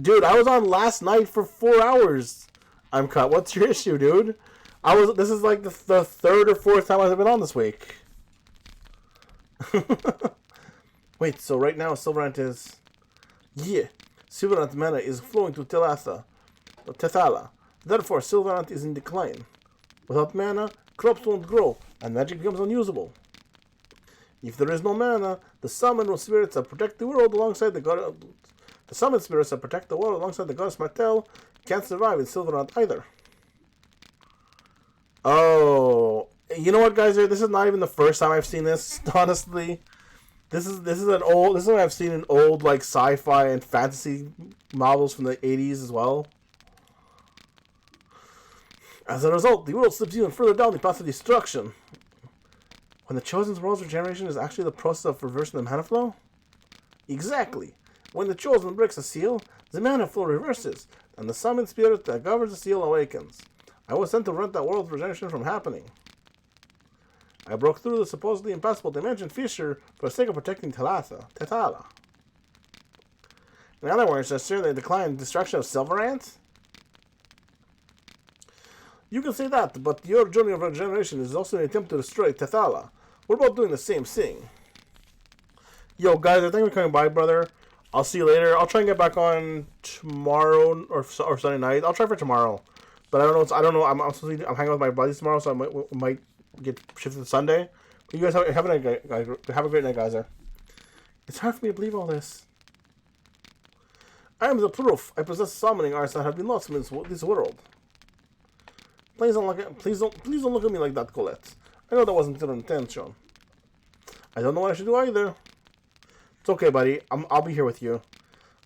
A: Dude, I was on last night for 4 hours. I'm cut. What's your issue, dude? This is like the 3rd or 4th time I've been on this week. Wait, so right now Silverant is... Yeah, Silverant mana is flowing to Tethala. Therefore, Silverant is in decline. Without mana, crops won't grow, and magic becomes unusable. If there is no mana, the summoned spirits that protect the world alongside the god... The summoned spirits that protect the world alongside the goddess Martel can't survive in Silverant either. Oh, you know what, guys? This is not even the first time I've seen this. Honestly, this is what I've seen in old like sci-fi and fantasy novels from the 80s as well. As a result, the world slips even further down the path of destruction. When the Chosen's world's regeneration is actually the process of reversing the mana flow? Exactly. When the Chosen breaks a seal, the mana flow reverses, and the summoned spirit that governs the seal awakens. I was sent to prevent that world's regeneration from happening. I broke through the supposedly impassable dimension fissure for the sake of protecting Tethala. In other words, I share the decline and destruction of Silverant? You can say that, but your journey of regeneration is also an attempt to destroy Tethala. We're both doing the same thing. Yo, guys, I think we're coming by, brother. I'll see you later. I'll try and get back on tomorrow or Sunday night. I'll try for tomorrow, but I don't know. I'm hanging out with my buddies tomorrow, so I might get shifted to Sunday. But you guys have a night, guys. Have a great night, guys. It's hard for me to believe all this. I am the proof. I possess summoning arts that have been lost in this world. Please don't look at me like that, Colette. I know that wasn't your intention. I don't know what I should do either. It's okay, buddy. I'll be here with you.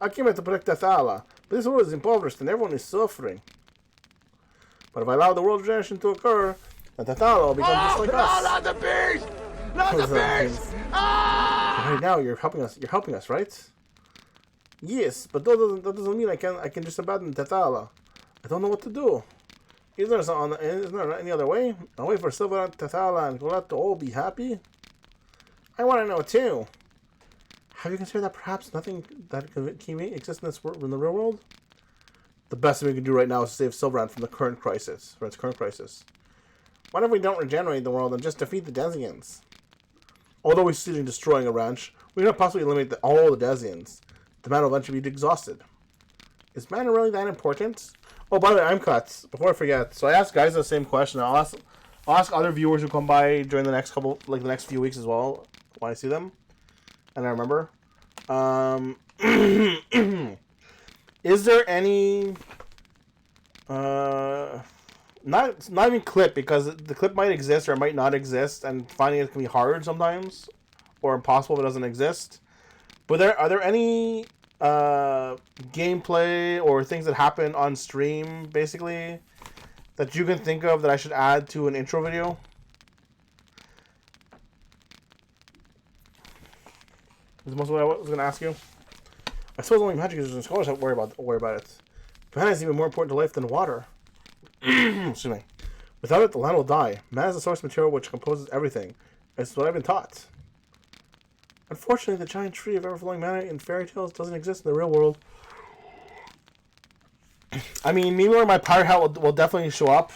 A: I came here to protect Tethala, but this world is impoverished and everyone is suffering. But if I allow the world regeneration to occur, then Tethala will become just like us.
E: Not the beast! Not the beast! Ah!
A: Right now, you're helping us. You're helping us, right? Yes, but that doesn't mean I can just abandon Tethala. I don't know what to do. Is there any other way? A way for Silver, Tethala, and Colette to all be happy? I want to know too. Have you considered that perhaps nothing that can exist in the real world? The best thing we can do right now is to save Silverant from its current crisis. What if we don't regenerate the world and just defeat the Desians? Although we're succeeding in destroying a ranch, we cannot possibly eliminate all the Desians. The mana will eventually be exhausted. Is mana really that important? Oh, by the way, I'm cut. Before I forget, so I asked guys the same question. I'll ask other viewers who come by during the next few weeks as well when I see them. And I remember. Is there any not even clip, because the clip might exist or it might not exist, and finding it can be hard sometimes or impossible if it doesn't exist. But are there any gameplay or things that happen on stream basically that you can think of that I should add to an intro video? Is most of what I was going to ask you. I suppose only magic users and scholars have to worry about it. Mana is even more important to life than water. Excuse me. Without it, the land will die. Mana is the source material which composes everything. It's what I've been taught. Unfortunately, the giant tree of ever-flowing mana in fairy tales doesn't exist in the real world. I mean, Mimir and my pirate hat will definitely show up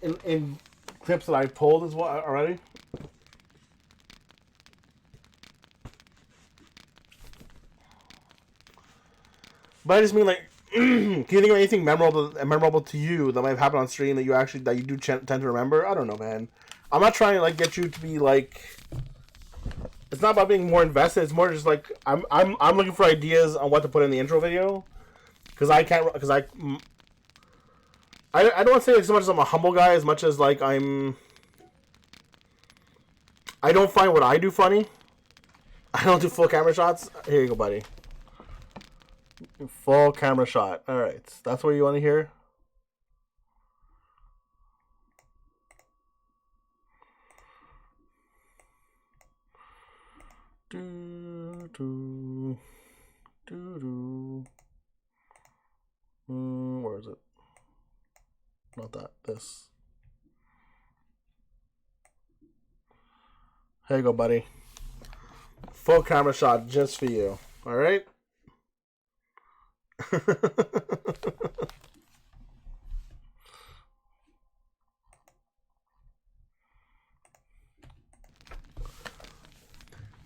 A: in clips that I pulled as well already. But I just mean, like, can you think of anything memorable to you that might have happened on stream that you do tend to remember? I don't know, man. I'm not trying to like get you to be like. It's not about being more invested. It's more just like I'm looking for ideas on what to put in the intro video, because I can't I don't want to say like so much as I'm a humble guy as much as like I don't find what I do funny. I don't do full camera shots. Here you go, buddy. Full camera shot. All right, that's what you want to hear. Do do do do. Where is it? Not that. This. Here you go, buddy. Full camera shot just for you. All right.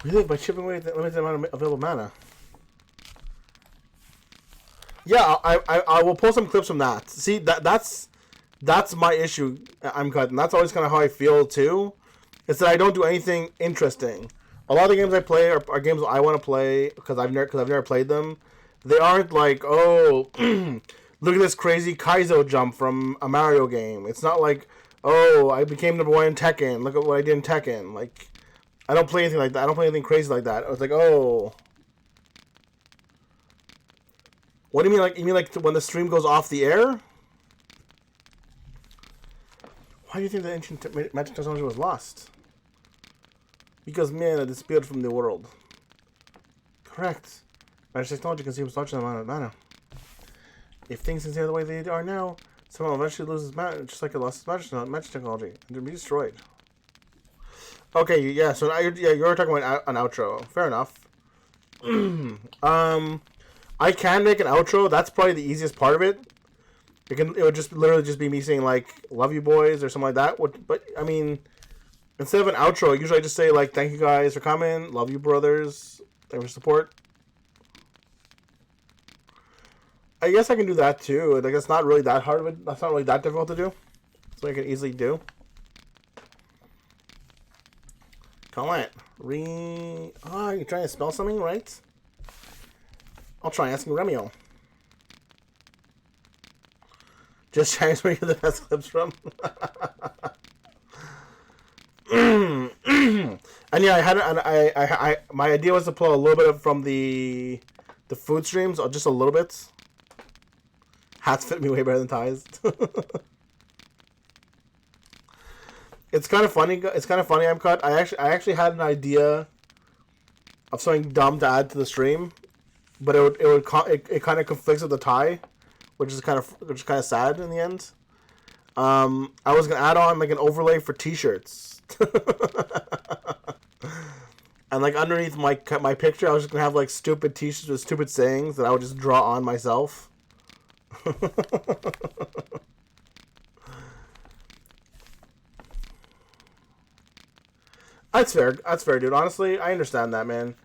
A: What do you think by chipping away the limited amount of available mana? Yeah, I will pull some clips from that. See, that's my issue. I'm cutting. That's always kind of how I feel too. It's that I don't do anything interesting. A lot of the games I play are games I want to play because I've never played them. They aren't like, oh, look at this crazy Kaizo jump from a Mario game. It's not like, oh, I became number 1 in Tekken. Look at what I did in Tekken. Like, I don't play anything like that. I don't play anything crazy like that. I was like, oh. What do you mean? Like, you mean like when the stream goes off the air? Why do you think the ancient magic technology was lost? Because mana disappeared from the world. Correct. Magic technology consumes large amount of mana. If things continue the way they are now, someone will eventually loses mana, just like it lost its magic technology, and to be destroyed. Okay, yeah. So now you're talking about an outro. Fair enough. I can make an outro. That's probably the easiest part of it. It would just literally just be me saying like "love you boys" or something like that. But I mean, instead of an outro, usually I just say like "thank you guys for coming, love you brothers, thank you for support." I guess I can do that too. Like it's not really that hard of it. That's not really that difficult to do. So I can easily do. Call it. Oh, you're trying to spell something, right? I'll try asking Remio. Just trying to where you get the best clips from. And yeah, my idea was to pull a little bit from the food streams, or just a little bit. Hats fit me way better than ties. It's kind of funny. It's kind of funny. I'm cut. I actually had an idea of something dumb to add to the stream, but it kind of conflicts with the tie, which is kind of sad in the end. I was gonna add on like an overlay for T-shirts, and like underneath my picture, I was just gonna have like stupid T-shirts with stupid sayings that I would just draw on myself. That's fair. That's fair, dude. Honestly, I understand that, man.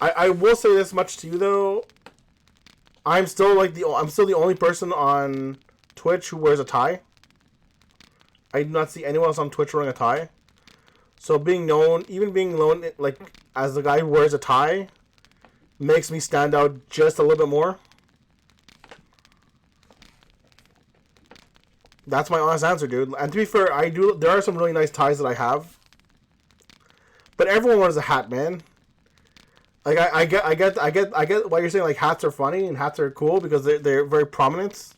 A: I will say this much to you though. I'm still the only person on Twitch who wears a tie. I do not see anyone else on Twitch wearing a tie. So being known like as the guy who wears a tie makes me stand out just a little bit more. That's my honest answer, dude. And to be fair, there are some really nice ties that I have. But everyone wears a hat, man. Like I get why you're saying like hats are funny and hats are cool because they're very prominent.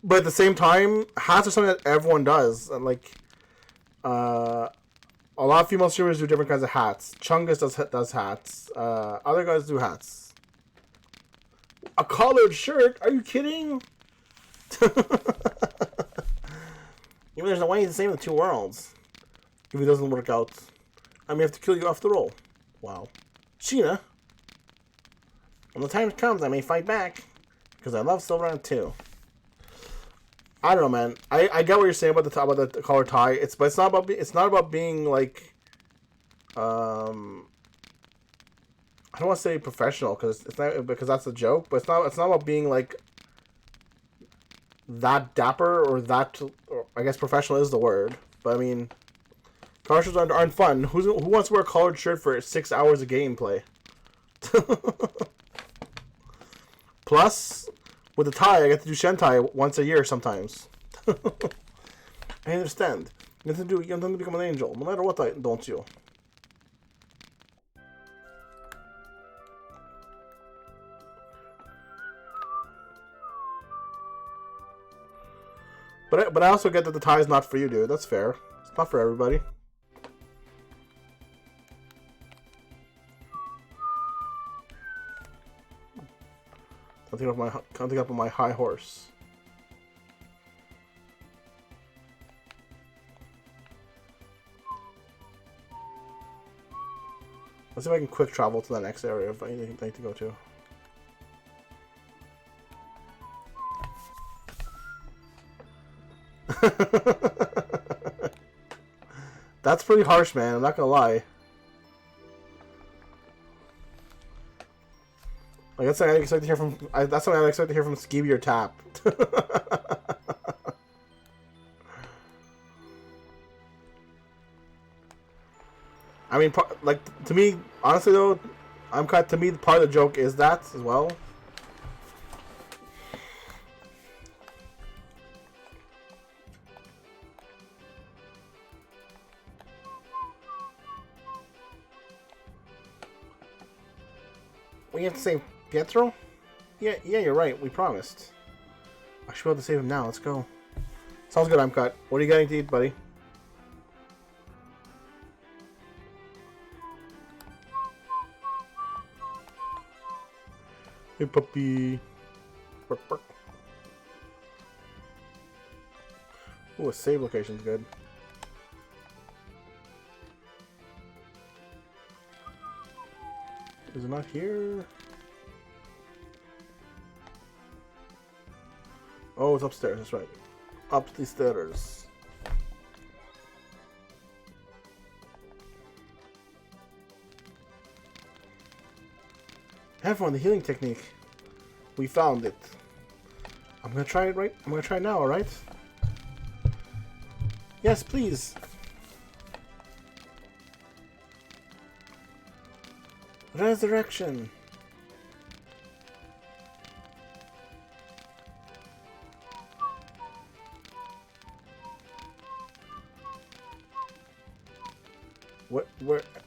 A: But at the same time, hats are something that everyone does. And like a lot of female streamers do different kinds of hats. Chungus does hats. Other guys do hats. A collared shirt? Are you kidding? Even there's no way to save the two worlds. If it doesn't work out, I may have to kill you off the roll. Wow. Sheena, when the time comes, I may fight back. Because I love Silverhand too. I don't know, man. I get what you're saying about the collar tie. But it's not about being like how I don't want to say professional because it's not, because that's a joke, but it's not about being like that dapper or that, or I guess professional is the word, but I mean, car shows aren't fun. Who wants to wear a collared shirt for 6 hours of gameplay? Plus, with the tie, I get to do Shentai once a year sometimes. I understand. You have to become an angel, no matter what, don't you? But I also get that the tie is not for you, dude. That's fair. It's not for everybody. Can't think up on my high horse. Let's see if I can quick travel to the next area if I need to go to. That's pretty harsh, man. I'm not gonna lie. Like that's what I expect to hear from. That's what I expect to hear from Skeevy or Tap. I mean, like to me, honestly though, to me part of the joke is that as well. We have to save Pietro? Yeah, you're right. We promised. I should be able to save him now. Let's go. Sounds good, I'm cut. What are you getting to eat, buddy? Hey, puppy. Bark, bark. Ooh, a save location's good. Is it not here? Oh, it's upstairs. That's right. Up the stairs. Everyone, the healing technique. We found it. I'm gonna try it right. I'm gonna try it now. All right. Yes, please. Resurrection.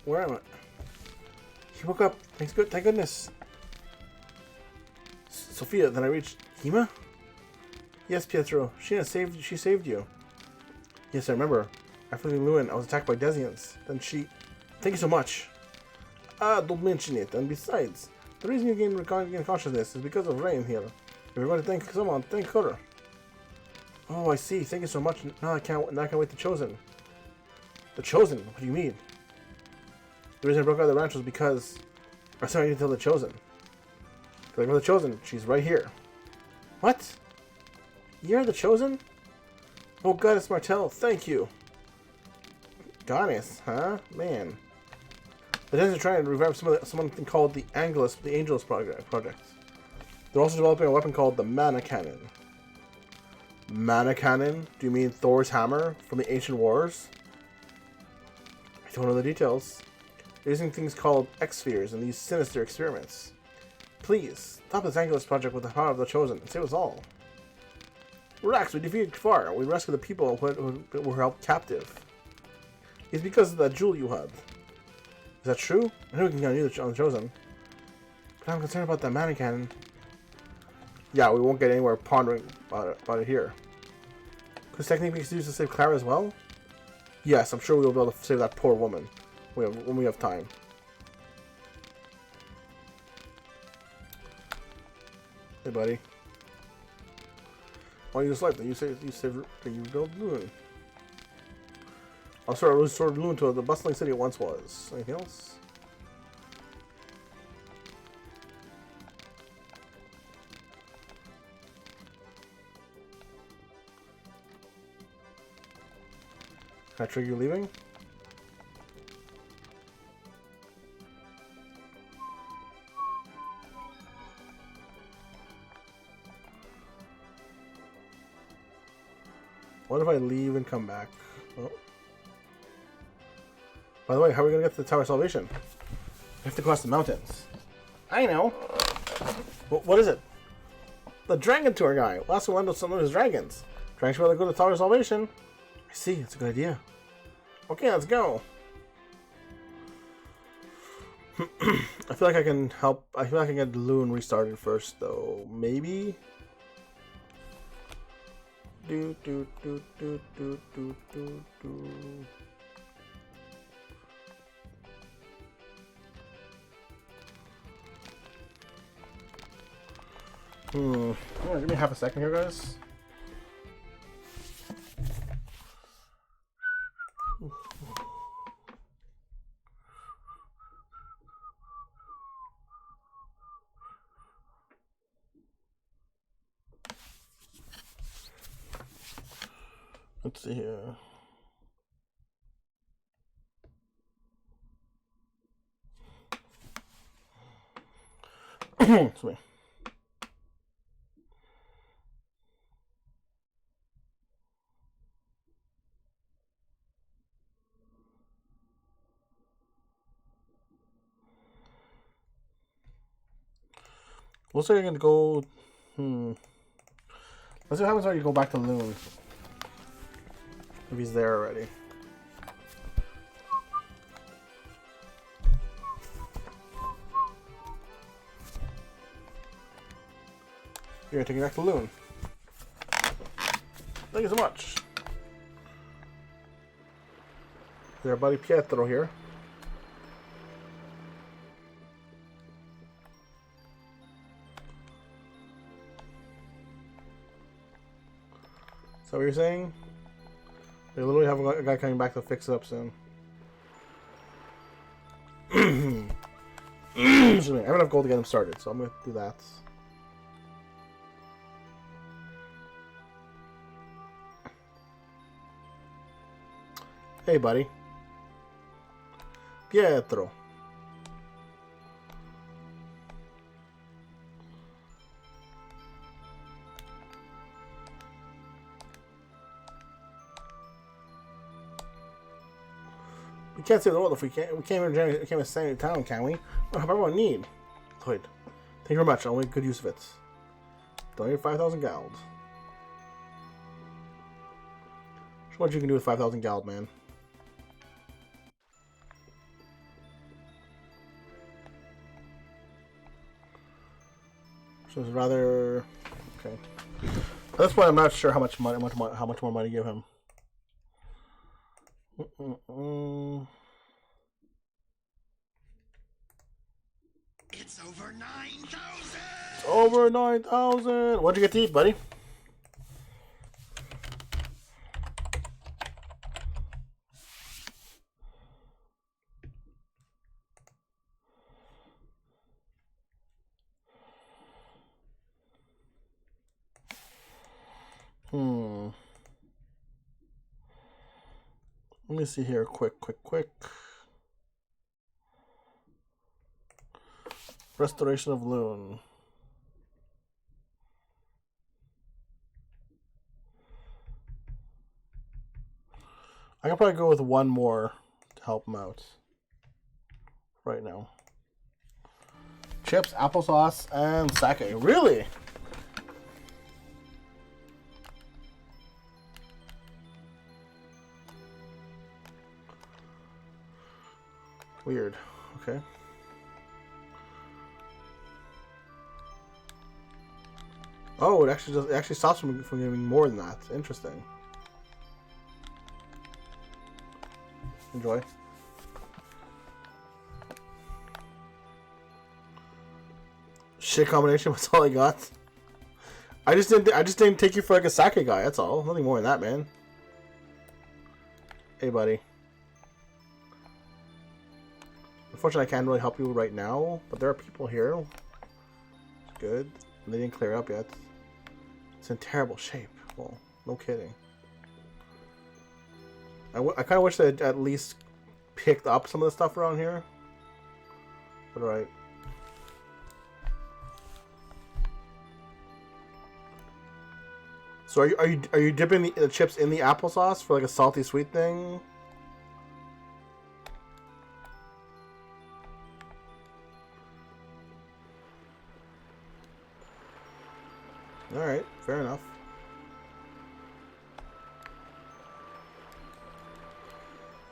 A: Where am I? He woke up. Thank goodness. Sophia, then I reached Hima? Yes, Pietro. She saved you. Yes, I remember. After leaving Lewin, I was attacked by Desians. Then she... Thank you so much. Don't mention it. And besides, the reason you gained consciousness is because of Rain here. If you're going to thank someone, thank her. Oh, I see. Thank you so much. Now I can't wait the Chosen. The Chosen? What do you mean? The reason I broke out of the ranch was because... I said I need to tell the Chosen. Like, well, the Chosen, she's right here. What? You're the Chosen? Oh, Goddess Martell, thank you. Goddess, huh? Man. The Desians are trying to revive something called the Angelus Project. They're also developing a weapon called the Mana Cannon. Mana Cannon? Do you mean Thor's hammer from the Ancient Wars? I don't know the details. They're using things called X-Spheres and these sinister experiments. Please, stop this Angelus Project with the power of the Chosen and save us all. Rex, we defeated Kfar. We rescued the people who were held captive. It's because of that jewel you had. Is that true? I know we can get on the Chosen. But I'm concerned about that Mana Cannon. Yeah, we won't get anywhere pondering about it here. Could this technique be used to save Clara as well? Yes, I'm sure we'll be able to save that poor woman when we have time. Hey, buddy. Why you just like that? You build Loon. I'll sort of Loon to the bustling city it once was. Anything else? Can I trigger you leaving? What if I leave and come back? Oh. By the way, how are we gonna get to the Tower of Salvation? We have to cross the mountains. I know. What is it? The Dragon Tour guy. Last one to some of his dragons. Dragons should go to the Tower of Salvation. I see. It's a good idea. Okay, let's go. I feel like I can help. I feel like I can get the Loon restarted first, though. Maybe. Do do do do do do do do. Give me half a second here, guys. Let's see here. Excuse me. Looks like I'm gonna go. Let's see what happens when you go back to Loon. If he's there already. Here, take it back to Loon. Thank you so much. There's our buddy Pietro here. So what you're saying? They literally have a guy coming back to fix it up soon. Excuse me. I have enough gold to get him started, so I'm gonna do that. Hey, buddy. Pietro. We can't say the world if we can't. We can't even stay in town, can we? What about what I need? Lloyd, thank you very much. I'll make good use of it. Donate 5,000 gold. Show what you can do with 5,000 gold, man. So it's rather okay. At this point, I'm not sure how much money, how much more money to give him.
E: It's over 9,000.
A: Over 9,000. What'd you get to eat, buddy? Let me see here. Quick. Restoration of Loon. I can probably go with one more to help him out. Right now. Chips, applesauce, and sake. Really? Weird. Okay. Oh, it actually stops me from giving more than that. Interesting. Enjoy. Shit combination. That's all I got. I just didn't take you for like a sake guy. That's all. Nothing more than that, man. Hey, buddy. Unfortunately, I can't really help you right now, but there are people here. Good. And they didn't clear up yet. It's in terrible shape. Well, no kidding. I kind of wish they had at least picked up some of the stuff around here. But alright. So are you dipping the chips in the applesauce for like a salty sweet thing? All right, fair enough.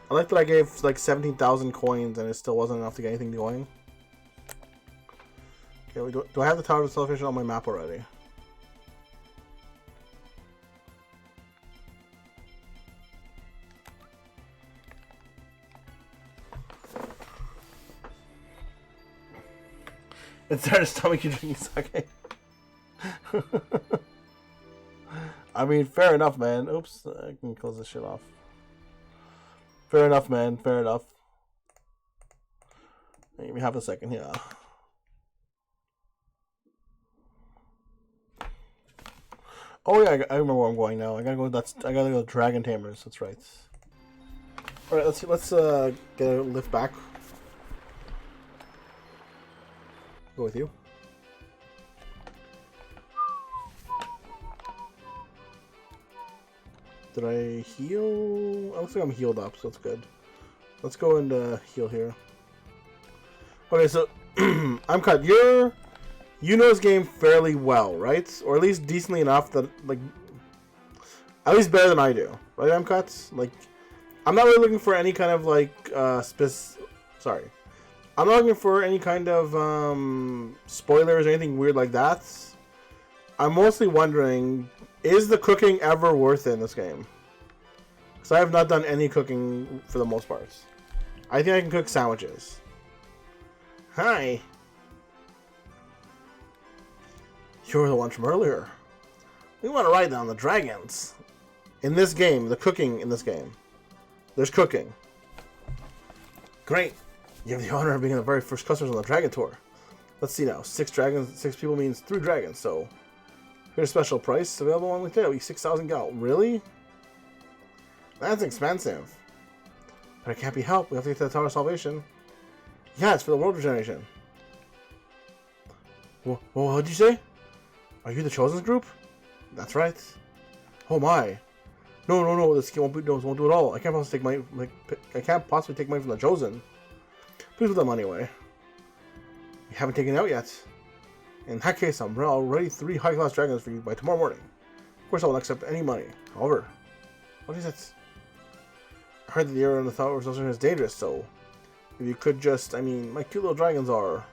A: I like that I gave like 17,000 coins and it still wasn't enough to get anything going. Okay, do I have the Tower of Celebration on my map already? Instead of stomach, you drinking sake. I mean, fair enough, man. Oops, I can close this shit off. Fair enough, man. Fair enough. Give me half a second here. Oh yeah, I remember where I'm going now. I gotta go. I gotta go to Dragon Tamers. That's right. All right, let's get a lift back. Go with you. Did I heal? I looks like I'm healed up, so that's good. Let's go and heal here. Okay, so I'm cut. You know this game fairly well, right? Or at least decently enough that, like, at least better than I do, right? I'm cut. Like, I'm not really looking for any kind of like sorry, I'm not looking for any kind of spoilers or anything weird like that. I'm mostly wondering, is the cooking ever worth it in this game? Because I have not done any cooking for the most part. I think I can cook sandwiches. Hi. You're the one from earlier. We want to ride down the dragons. In this game, the cooking in this game. There's cooking. Great. You have the honor of being the very first customers on the dragon tour. Let's see now. 6 dragons, 6 people means 3 dragons, so... Here's a special price available on retail. 6,000 gal. Really? That's expensive. But it can't be helped. We have to get to the Tower of Salvation. Yeah, it's for the world regeneration. Well, what did you say? Are you the Chosen's group? That's right. Oh my. No. This won't do it all. I can't possibly take money from the Chosen. Please put them anyway. You haven't taken it out yet. In that case, I'm already 3 high-class dragons for you by tomorrow morning. Of course, I won't accept any money. However, what is it? I heard that the area in the Tower of Salvation is dangerous, so if you could just, my cute little dragons are.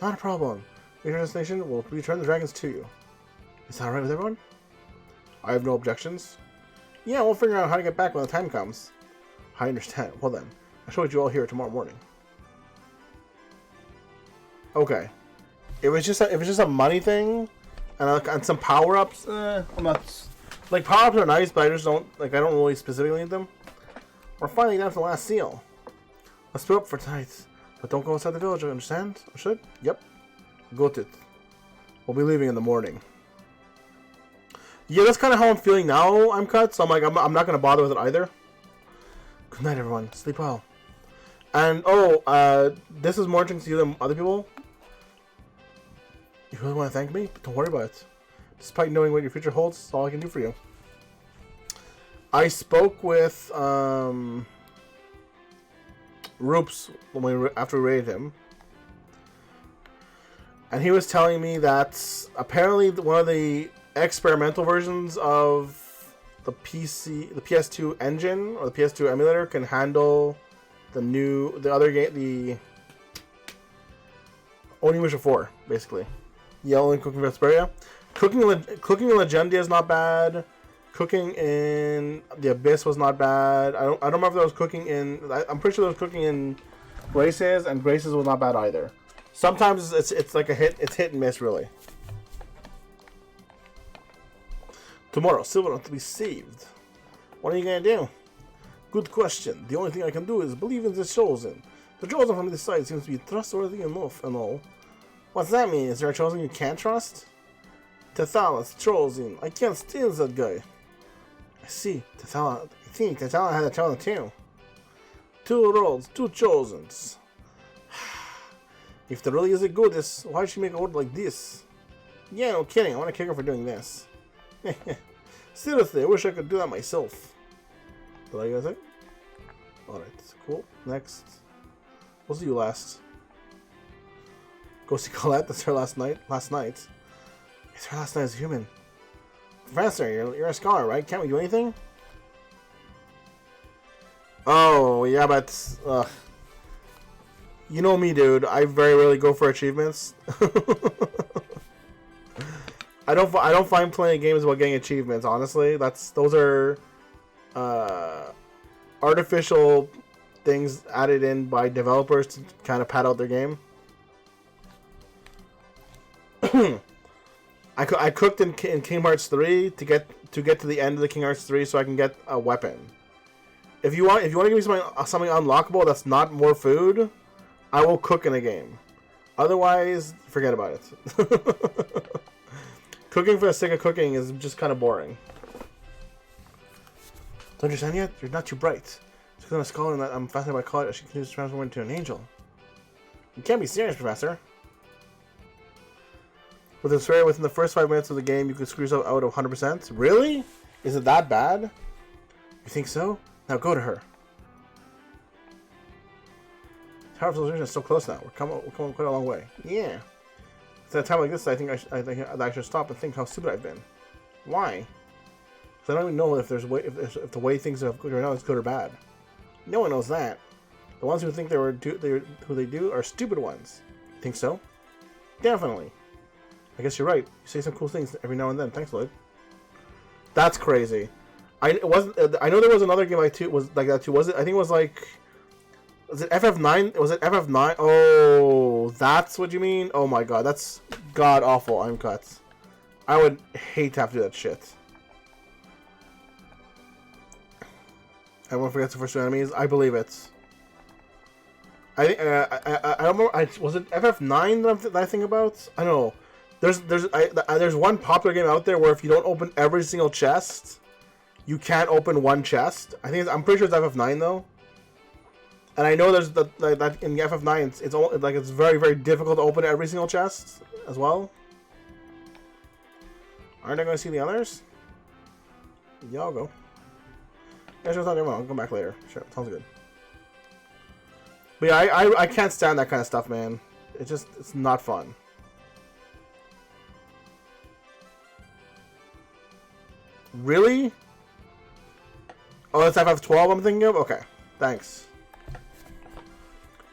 A: Not a problem. Your destination will return the dragons to you. Is that alright with everyone? I have no objections. Yeah, we'll figure out how to get back when the time comes. I understand. Well then, I'll show you all here tomorrow morning. Okay. If it's just a money thing, and some power ups, I'm not. Like, power ups are nice, but I just don't I don't really specifically need them. We're finally down to the last seal. Let's split up for tonight, but don't go outside the village. Understand? Understood? Yep. Got it. We'll be leaving in the morning. Yeah, that's kind of how I'm feeling now. I'm cut, so I'm not gonna bother with it either. Good night, everyone. Sleep well. And this is more interesting to you than other people. You really want to thank me? But don't worry about it. Despite knowing what your future holds, it's all I can do for you. I spoke with Roops after we raided him. And he was telling me that apparently one of the experimental versions of the PS2 engine or the PS2 emulator can handle the other game, the Onimusha 4, basically. Yellow and Cooking Vesperia. Cooking in Legendia is not bad. Cooking in the Abyss was not bad. I don't remember if there was cooking in. I'm pretty sure there was cooking in Graces, and Graces was not bad either. Sometimes it's like a hit. It's hit and miss, really. Tomorrow, Silver to be saved. What are you gonna do? Good question. The only thing I can do is believe in the Chosen. The Chosen from this side seems to be trustworthy enough and all. What's that mean? Is there a Chosen you can't trust? Tethal's Chosen. I can't stand that guy. I see. I think Tethala had a Chosen too. 2 roads, 2 Chosens. If there really is a goddess, why did she make a word like this? Yeah, no kidding. I want to kick her for doing this. Seriously, I wish I could do that myself. What you guys think? Alright, cool. Next. We'll see you last. Go see Colette. That's her last night. It's her last night as a human. Professor, you're a scholar, right? Can't we do anything? Oh, yeah, but... you know me, dude. I very rarely go for achievements. I don't find playing games about getting achievements, honestly. Those are artificial things added in by developers to kind of pad out their game. I cooked in Kingdom Hearts 3 to get to the end of the Kingdom Hearts 3 so I can get a weapon. If you want to give me something unlockable that's not more food, I will cook in a game. Otherwise, forget about it. Cooking for the sake of cooking is just kind of boring. Don't you understand yet? You're not too bright. It's because I'm a scholar and that I'm fascinated by college. She can transform into an angel. You can't be serious, Professor. With a swear within the first 5 minutes of the game, you can screw yourself out of 100%. Really? Is it that bad? You think so? Now go to her. Tower of Civilization is so close now. We're coming quite a long way. Yeah. At a time like this, I think I should stop and think how stupid I've been. Why? Because I don't even know if the way things are going right now is good or bad. No one knows that. The ones who think who they do are stupid ones. Think so? Definitely. I guess you're right. You say some cool things every now and then. Thanks, Lloyd. That's crazy. I know there was another game like that too. Was it? I think it was like. Was it FF9? Was it FF9? Oh, that's what you mean? Oh my god, that's god awful uncuts. I would hate to have to do that shit. Everyone forgets the first two enemies. I believe it. I think I don't remember. Was it FF9 that I think about? I don't know. There's one popular game out there where if you don't open every single chest, you can't open one chest. I'm pretty sure it's FF9 though. And I know there's that in FF9 it's very, very difficult to open every single chest as well. Aren't I going to see the others? Yeah, I'll go. Yeah, sure, I'll come back later. Sure, sounds good. But yeah, I can't stand that kind of stuff, man. It's not fun. Really? Oh, that's FF12 I'm thinking of? Okay, thanks.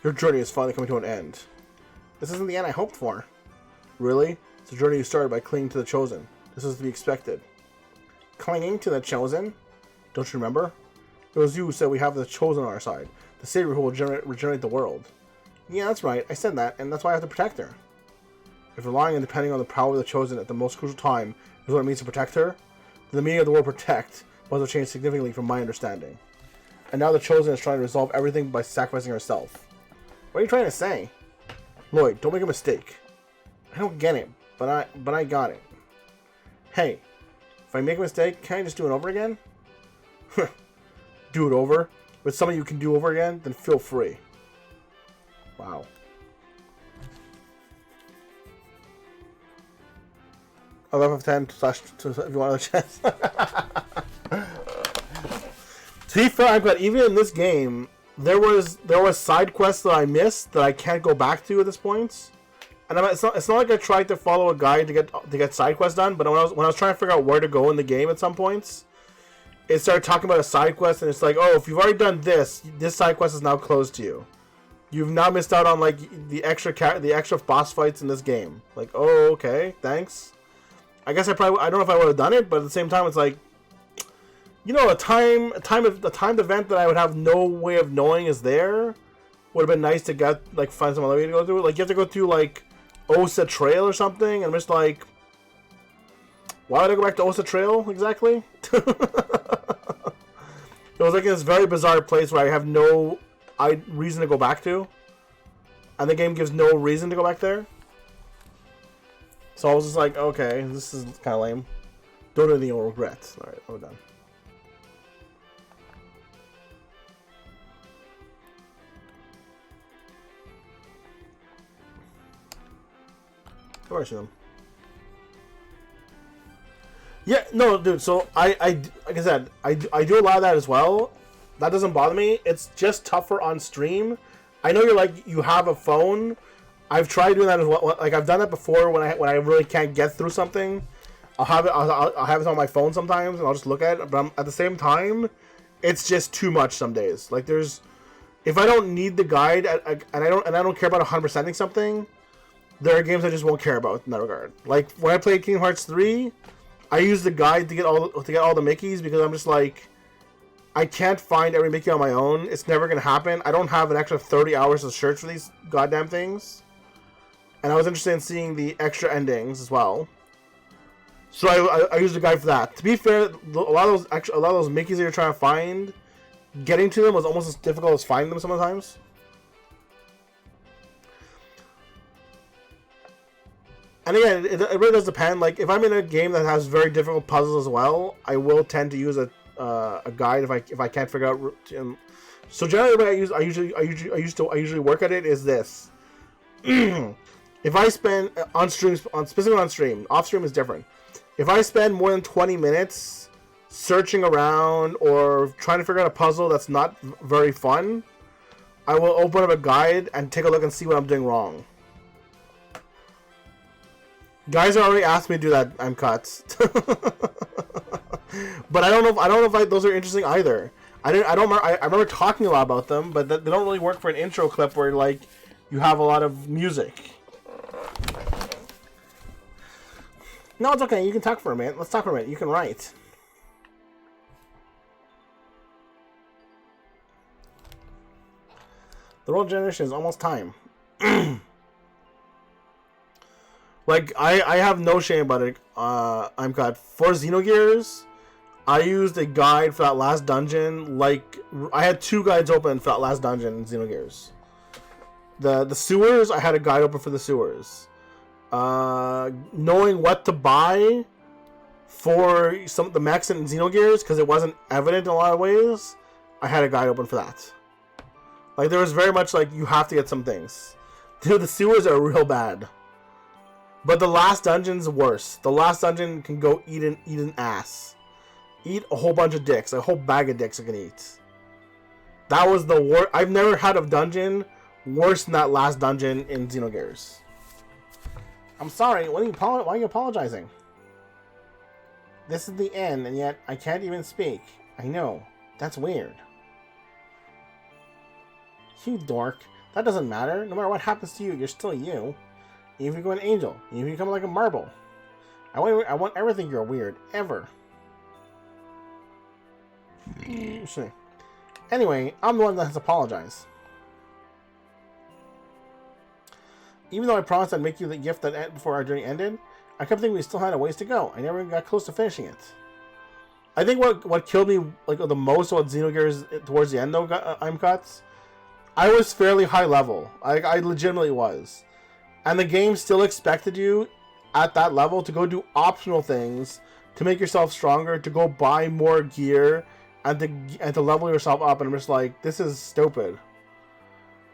A: Your journey is finally coming to an end. This isn't the end I hoped for. Really? It's a journey you started by clinging to the Chosen. This was to be expected. Clinging to the Chosen? Don't you remember? It was you who said we have the Chosen on our side. The Savior who will regenerate the world. Yeah, that's right. I said that, and that's why I have to protect her. If relying and depending on the power of the Chosen at the most crucial time is what it means to protect her, then the meaning of the word protect must have changed significantly from my understanding. And now the Chosen is trying to resolve everything by sacrificing herself. What are you trying to say? Lloyd, don't make a mistake. I don't get it, but I got it. Hey, if I make a mistake, can I just do it over again? Do it over? With something you can do over again? Then feel free. Wow. I love F10 / if you want to chance. To be fair, I'm glad even in this game, there was side quests that I missed that I can't go back to at this point. And it's not like I tried to follow a guide to get side quests done, but when I was trying to figure out where to go in the game at some points, it started talking about a side quest, and it's like, oh, if you've already done this side quest is now closed to you. You've now missed out on like the extra boss fights in this game. Like, oh, okay, thanks. I guess I don't know if I would have done it, but at the same time, it's like, you know, a timed event that I would have no way of knowing is there would have been nice to get, like, find some other way to go through. Like, you have to go through like Osa Trail or something, and I'm just like, why would I go back to Osa Trail exactly? It was like this very bizarre place where I have no reason to go back to, and the game gives no reason to go back there. So I was just like, okay, this is kind of lame. Don't do anything you'll regret. Alright, we're done. I've already seen them. Yeah, no, dude. So like I said, I do a lot of that as well. That doesn't bother me. It's just tougher on stream. I know you're like you have a phone. I've tried doing that as well. Like I've done that before when I really can't get through something. I'll have it on my phone sometimes, and I'll just look at it. But at the same time, it's just too much some days. Like if I don't need the guide, and I don't care about 100%ing something, there are games I just won't care about in that regard. Like when I played Kingdom Hearts 3, I used the guide to get all the Mickeys because I'm just like, I can't find every Mickey on my own. It's never gonna happen. I don't have an extra 30 hours to search for these goddamn things. And I was interested in seeing the extra endings as well. So I used the guide for that. To be fair, a lot of those Mickeys that you're trying to find, getting to them was almost as difficult as finding them sometimes. And again, it really does depend. Like if I'm in a game that has very difficult puzzles as well, I will tend to use a guide if I can't figure out. So generally, the way I usually work at it is this. If I spend on streams, specifically on stream, off stream is different. If I spend more than 20 minutes searching around or trying to figure out a puzzle that's not very fun, I will open up a guide and take a look and see what I'm doing wrong. Guys already asked me to do that. I'm cut, but I don't know if those are interesting either. I remember talking a lot about them, but they don't really work for an intro clip where like you have a lot of music. No, it's okay. You can talk for a minute. Let's talk for a minute. You can write. The world generation is almost time. Like, I have no shame about it. I'm cut. For Xenogears, I used a guide for that last dungeon. Like, I had 2 guides open for that last dungeon in Xenogears. The sewers, I had a guide open for the sewers. Knowing what to buy for some of the mechs in Xenogears, because it wasn't evident in a lot of ways, I had a guide open for that. Like, there was very much like, you have to get some things. Dude, the sewers are real bad. But the last dungeon's worse. The last dungeon can go eat an ass. Eat a whole bunch of dicks. A whole bag of dicks I can eat. That was the worst. I've never had a dungeon worse than that last dungeon in Xenogears. I'm sorry. Why are you apologizing? This is the end, and yet I can't even speak. I know. That's weird. You dork. That doesn't matter. No matter what happens to you, you're still you. Even if you go an angel. Even if you become like a marble. I want everything you're weird. Ever. Anyway, I'm the one that has to apologize. Even though I promised I'd make you the gift that before our journey ended, I kept thinking we still had a ways to go. I never even got close to finishing it. I think what killed me like the most about Xenogears towards the end though, I'm cuts. I was fairly high level. I legitimately was. And the game still expected you at that level to go do optional things to make yourself stronger, to go buy more gear, and to level yourself up. And I'm just like, this is stupid.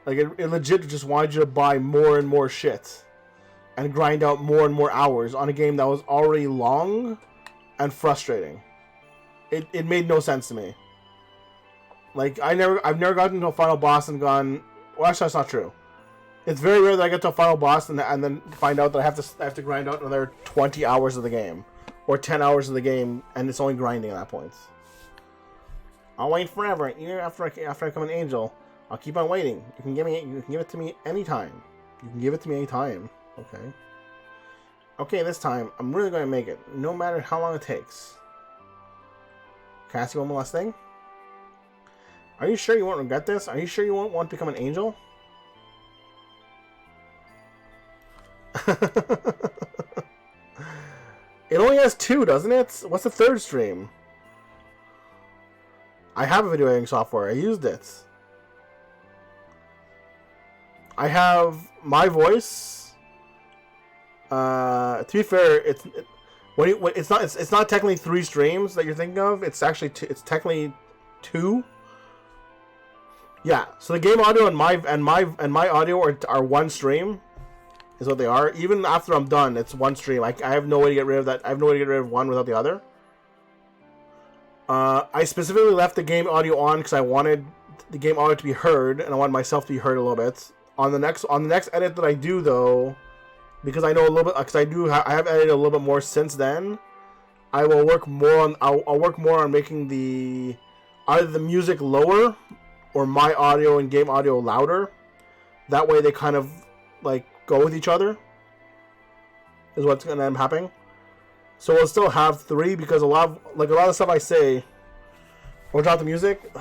A: Like, it legit just wanted you to buy more and more shit. And grind out more and more hours on a game that was already long and frustrating. It made no sense to me. Like, I've never gotten to a final boss and gone... Well, actually, that's not true. It's very rare that I get to a final boss and then find out that I have to grind out another 20 hours of the game. Or 10 hours of the game, and it's only grinding at that point. I'll wait forever. Even after I become an angel, I'll keep on waiting. You can give it to me anytime. You can give it to me anytime. Okay. Okay, this time I'm really going to make it, no matter how long it takes. Can I ask you one more last thing? Are you sure you won't regret this? Are you sure you won't want to become an angel? It only has 2, doesn't it? What's the 3rd stream? I have a video editing software. I used it. I have my voice. To be fair, it's not technically 3 streams that you're thinking of. It's actually it's technically 2. Yeah. So the game audio and my audio are one stream. is what they are. Even after I'm done, it's one stream. I have no way to get rid of that. I have no way to get rid of one without the other. I specifically left the game audio on because I wanted the game audio to be heard, and I wanted myself to be heard a little bit. On the next edit that I do, though, because I know a little bit, because I have edited a little bit more since then. I will work more on. I'll work more on making either the music lower or my audio and game audio louder. That way, they kind of like go with each other. Is what's gonna end up happening. So we'll still have 3 because a lot of stuff I say. We'll drop the music.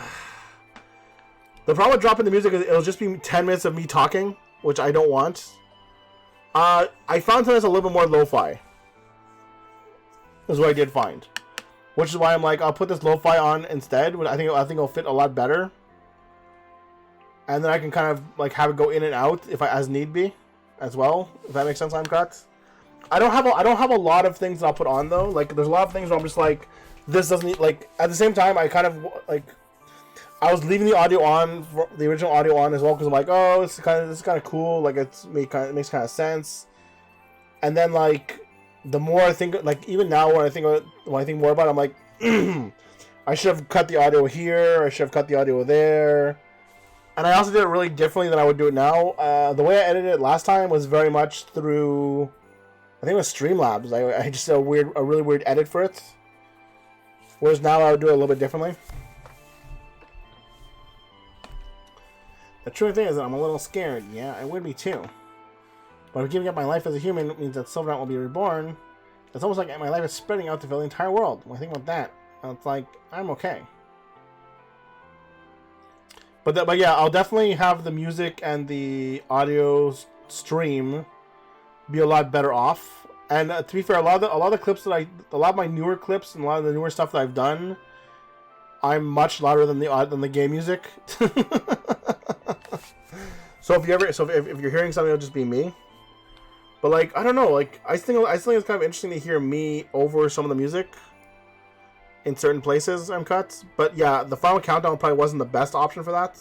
A: The problem with dropping the music is it'll just be 10 minutes of me talking, which I don't want. I found sometimes a little bit more lo-fi. Is what I did find, which is why I'm like, I'll put this lo-fi on instead. I think it'll fit a lot better, and then I can kind of like have it go in and out as need be, as well. If that makes sense, I'm cut. I don't have a lot of things that I'll put on though. Like there's a lot of things where I'm just like, this doesn't need, like at the same time I kind of like. I was leaving the audio on, the original audio on as well, because I'm like, oh, this is kind of cool. Like it makes kind of sense. And then like, the more I think, like even now when I think more about it, I'm like, I should have cut the audio here. I should have cut the audio there. And I also did it really differently than I would do it now. The way I edited it last time was very much through, I think it was Streamlabs. I just did a really weird edit for it. Whereas now I would do it a little bit differently. The true thing is that I'm a little scared. Yeah, I would be too. But if giving up my life as a human means that Silvermount will be reborn, it's almost like my life is spreading out to fill the entire world. When I think about that, it's like, I'm okay. But yeah, I'll definitely have the music and the audio stream be a lot better off. And to be fair, a lot of the clips a lot of my newer clips and a lot of the newer stuff that I've done, I'm much louder than the game music. So if you're hearing something, it'll just be me. But like, I don't know, like I think it's kind of interesting to hear me over some of the music in certain places I'm cut. But yeah, the final countdown probably wasn't the best option for that.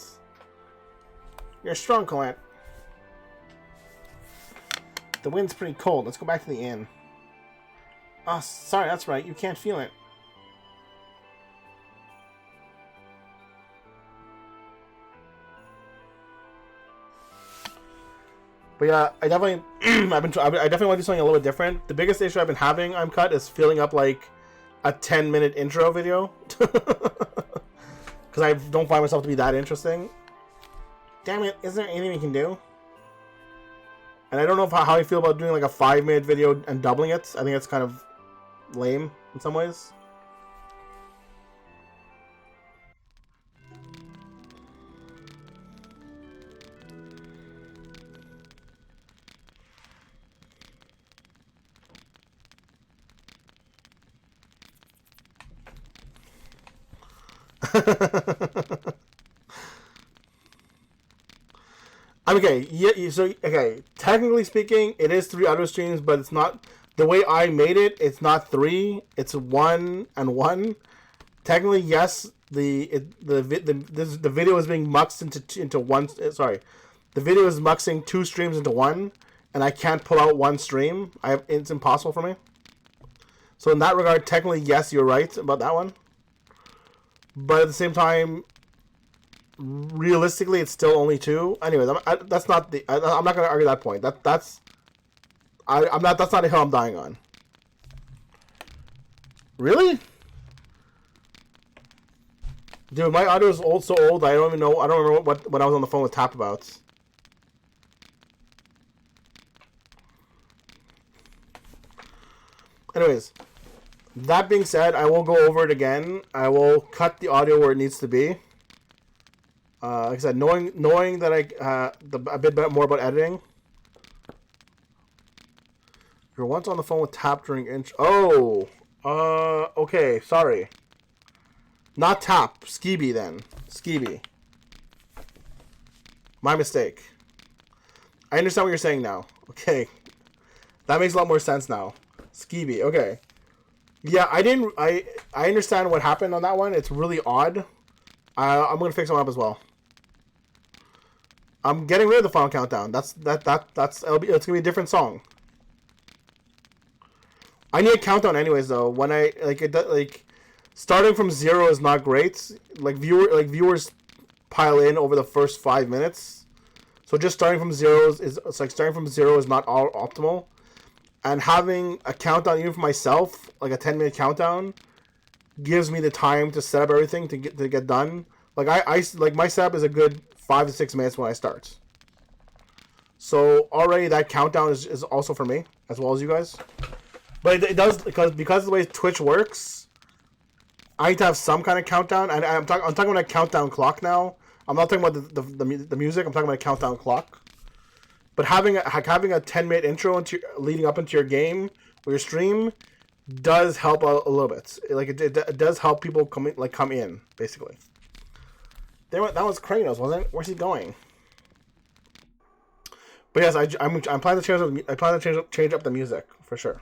A: You're strong, Colette. The wind's pretty cold. Let's go back to the inn. Oh, sorry, that's right. You can't feel it. But yeah, I definitely, I definitely want to do something a little bit different. The biggest issue I've been having, I'm cut, is filling up like a 10-minute intro video, because I don't find myself to be that interesting. Damn it! Is there anything we can do? And I don't know how I feel about doing like a 5-minute video and doubling it. I think it's kind of lame in some ways. Okay, yeah, so, okay, technically speaking, it is 3 audio streams, but it's not, the way I made it, it's not 3, it's 1 and 1. Technically, yes, the video is being muxed into one, sorry, the video is muxing 2 streams into 1, and I can't pull out 1 stream. It's impossible for me. So in that regard, technically, yes, you're right about that one. But at the same time, realistically, it's still only 2. Anyways, that's not the. I'm not going to argue that point. That's not the hill I'm dying on. Really, dude, my audio is so old. I don't even know. I don't remember what I was on the phone with Tap about. Anyways. That being said, I will go over it again. I will cut the audio where it needs to be. Like I said, knowing that a bit more about editing. You're once on the phone with Tap during okay, sorry. Not Tap, Skeeby then. Skeeby. My mistake. I understand what you're saying now. Okay. That makes a lot more sense now. Skeeby, okay. Yeah, I understand what happened on that one. It's really odd. I'm gonna fix them up as well. I'm getting rid of the final countdown. It's gonna be a different song. I need a countdown anyways though. When I starting from 0 is not great. Viewers pile in over the first 5 minutes. So just starting from 0 is not all optimal. And having a countdown even for myself, like a 10-minute countdown, gives me the time to set up everything to get done. Like my setup is a good 5 to 6 minutes when I start. So already that countdown is also for me as well as you guys. But it does because of the way Twitch works. I need to have some kind of countdown, and I'm talking about a countdown clock now. I'm not talking about the music. I'm talking about a countdown clock. But having a 10-minute intro leading up into your game or your stream does help a little bit. Like it does help people come in basically. That was Kratos, wasn't it? Where's he going? But yes, I'm planning to change up the music for sure.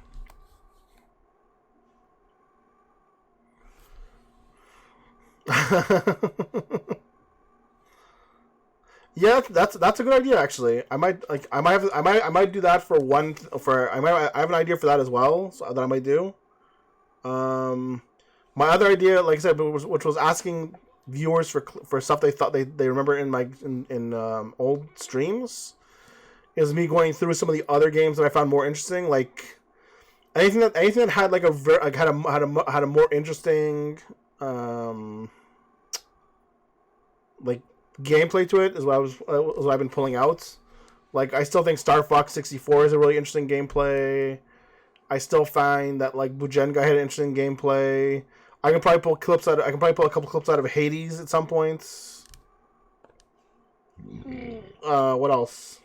A: Yeah, that's a good idea actually. I might do that for one I have an idea for that as well, so that I might do. My other idea, like I said, which was asking viewers for stuff they thought they remember in old streams, is me going through some of the other games that I found more interesting, like anything that had like had a more interesting like gameplay to it is what I've been pulling out. Like I still think Star Fox 64 is a really interesting gameplay. I still find that like Bujenga had an interesting gameplay. I can probably pull a couple clips out of Hades at some points. What else?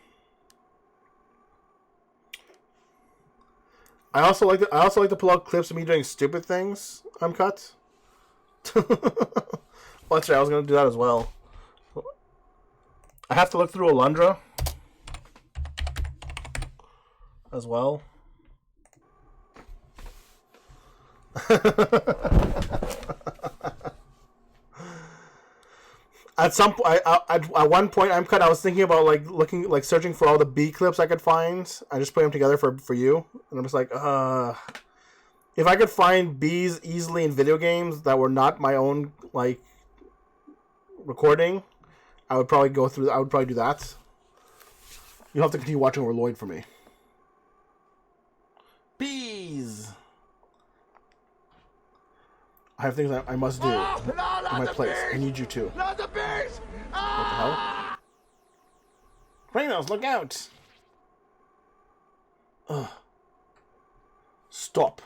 A: I also like to pull out clips of me doing stupid things uncut. Well, actually, I was gonna do that as well. I have to look through Alundra as well. At one point, I was thinking about searching for all the B clips I could find. I just put them together for you, and I'm just like, if I could find B's easily in video games that were not my own like recording, I would probably do that. You'll have to continue watching over Lloyd for me. Bees. I have things I must do in my place. Bees! I need you too.
E: Not the bees!
A: What the hell? Kratos, look out! Ugh. Stop.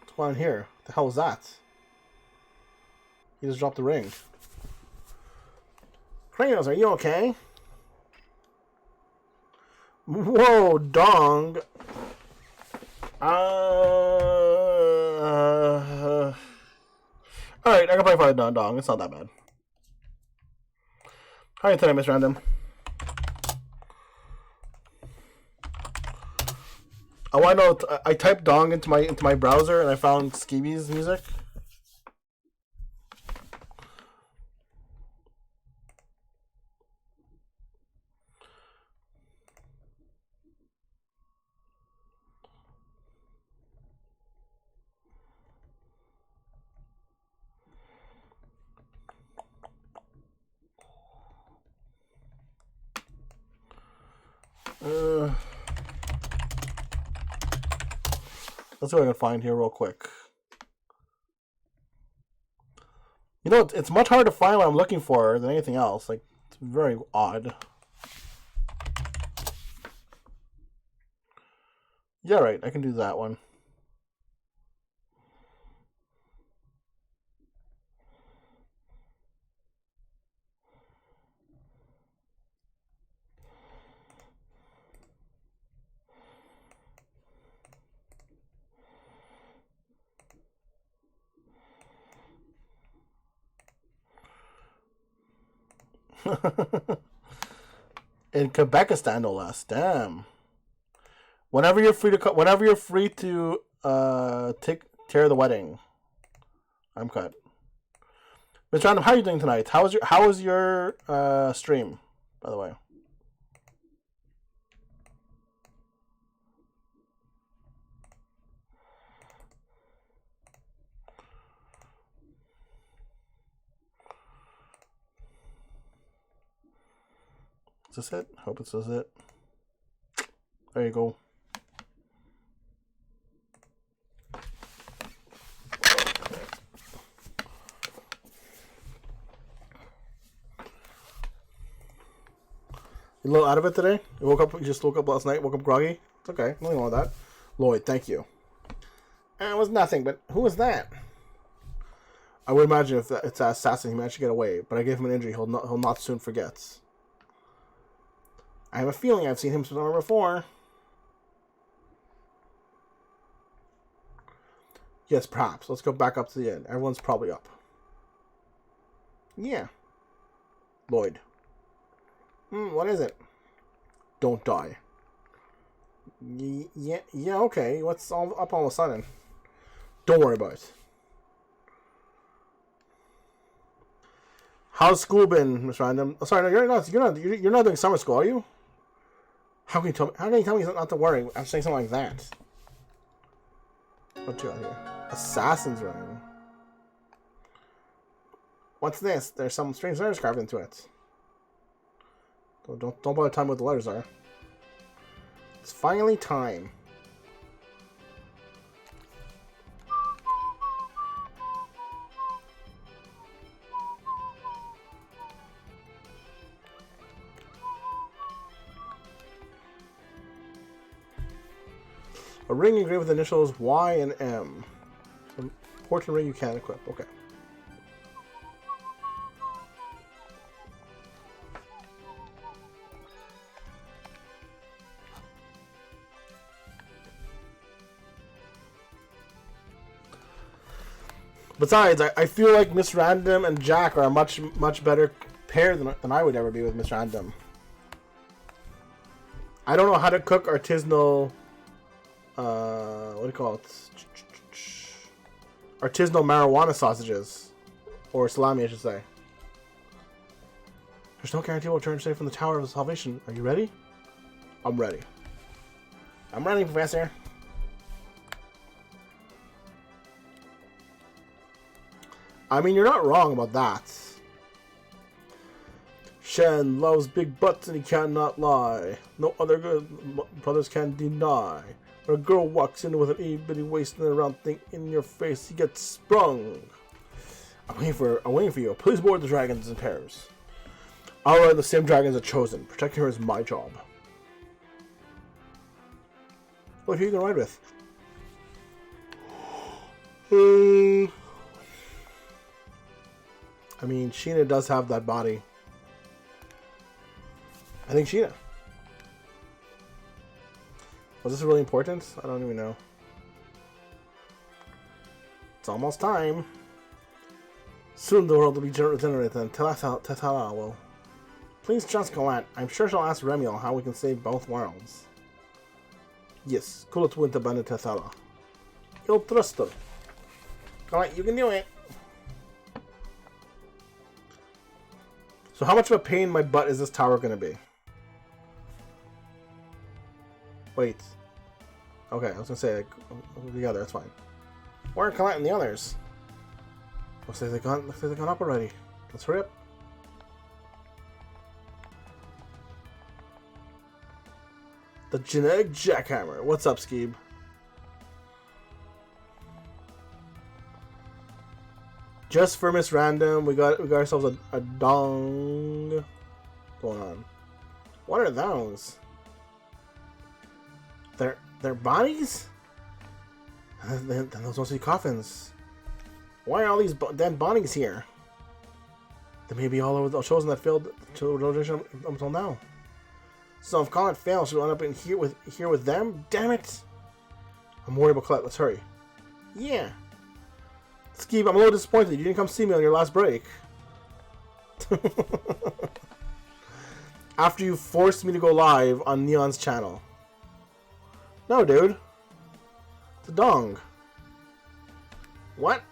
A: What's going on here? What the hell was that? He just dropped the ring. Kratos, are you okay? Whoa, dong. Alright, I can probably find a dong. It's not that bad. How are you today, Miss Random? I want to know. I typed dong into my browser and I found Skeeby's music. Let's see what I can find here real quick. You know, it's much harder to find what I'm looking for than anything else. Like, it's very odd. Yeah, right. I can do that one. In Quebecistan, no less. Damn. Whenever you're free to tear the wedding. I'm cut. Mr. Random, how are you doing tonight? How was your stream? by the way. Is this it? I hope it says it. There you go. You a little out of it today? You just woke up last night, woke up groggy? It's okay. Nothing wrong with that. Lloyd, thank you. And it was nothing, but who was that? I would imagine if it's an assassin, he managed to get away, but I gave him an injury he'll not soon forget. I have a feeling I've seen him somewhere before. Yes, perhaps. Let's go back up to the end. Everyone's probably up. Yeah. Lloyd. What is it? Don't die. Yeah, okay. What's all up all of a sudden? Don't worry about it. How's school been, Miss Random? Oh, sorry, no, you're not doing summer school, are you? How can you tell me not to worry? I'm saying something like that. What you got here? Assassin's Ring. What's this? There's some strange letters carved into it. Don't bother time what the letters are. It's finally time. A ring engraved with the initials Y and M. Important ring you can't equip. Okay. Besides, I feel like Miss Random and Jack are a much better pair than I would ever be with Miss Random. I don't know how to cook artisanal... what do you call it? Artisanal marijuana sausages. Or salami, I should say. There's no guarantee we'll return safe from the Tower of Salvation. Are you ready? I'm ready. I'm ready, Professor. I mean, you're not wrong about that. Shen loves big butts and he cannot lie. No other good brothers can deny. When a girl walks in with an itty-bitty waist and a round thing in your face, you get sprung. I'm waiting for you. Please board the dragons in pairs. I'll ride the same dragons are chosen. Protecting her is my job. Well, who are you gonna ride with? I mean, Sheena does have that body. I think Sheena. Was this really important? I don't even know. It's almost time. Soon the world will be regenerated and Tetala will. Please trust Gallant. I'm sure she'll ask Remiel how we can save both worlds. Yes, Kulat went to Bandit Tetala. You'll trust her. Gallant, you can do it. So how much of a pain in my butt is this tower going to be? Wait. Okay, I was going to say, like, together, that's fine. Where are Colette and the others? Looks like they've gone up already. Let's hurry up. The genetic jackhammer. What's up, Skeeb? Just for Miss Random, we got ourselves a dong going on. What are those? They're bodies? Then those must be coffins. Why are all these dead bodies here? They may be all over the chosen that failed to rotation until now. So if Colin fails, she'll end up in here with them. Damn it! I'm worried about Colette. Let's hurry. Yeah. Skeeb, I'm a little disappointed. You didn't come see me on your last break. After you forced me to go live on Neon's channel. No, dude. It's a dong. What?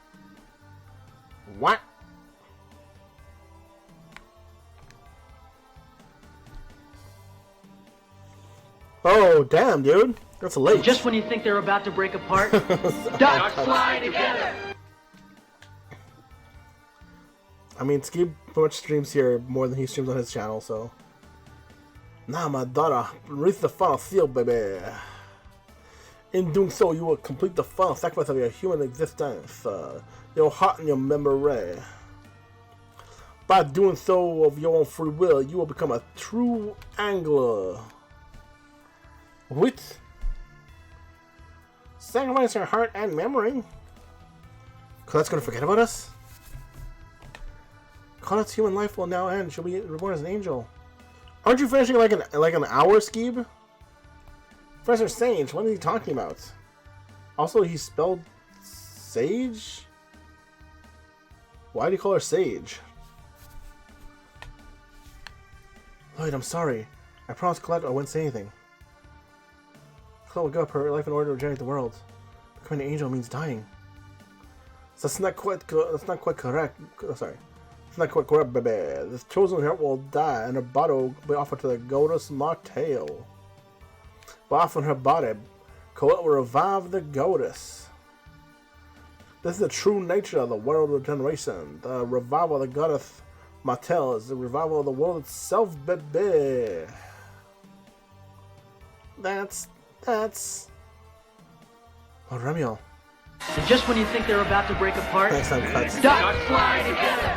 A: What? Oh, damn, dude. That's late.
F: Just when you think they're about to break apart, ducks fly together.
A: I mean, Skib pretty much streams here more than he streams on his channel, so. Now, my daughter, reach the final seal, baby. In doing so, you will complete the final sacrifice of your human existence, your heart and your memory. By doing so of your own free will, you will become a true angler. What? Sacrifice your heart and memory? Colette's gonna forget about us? Colette's human life will now end. She'll be reborn as an angel. Aren't you finishing like an hour, Skeeb? Professor Sage, what are you talking about? Also, he spelled Sage? Why do you call her Sage? Lloyd, I'm sorry. I promised Colette I wouldn't say anything. Colette will give up her life in order to regenerate the world. Becoming an angel means dying. So that's not quite correct. Sorry. It's not quite correct, baby. This chosen heart will die, and her body will be offered to the goddess Martale. By offering her body, Colette will revive the goddess. This is the true nature of the world regeneration. The revival of the goddess Martale is the revival of the world itself, baby. That's... Oh, Remiel.
F: And just when you think they're about to break apart,
A: Next time, cuts.
F: ducks fly together.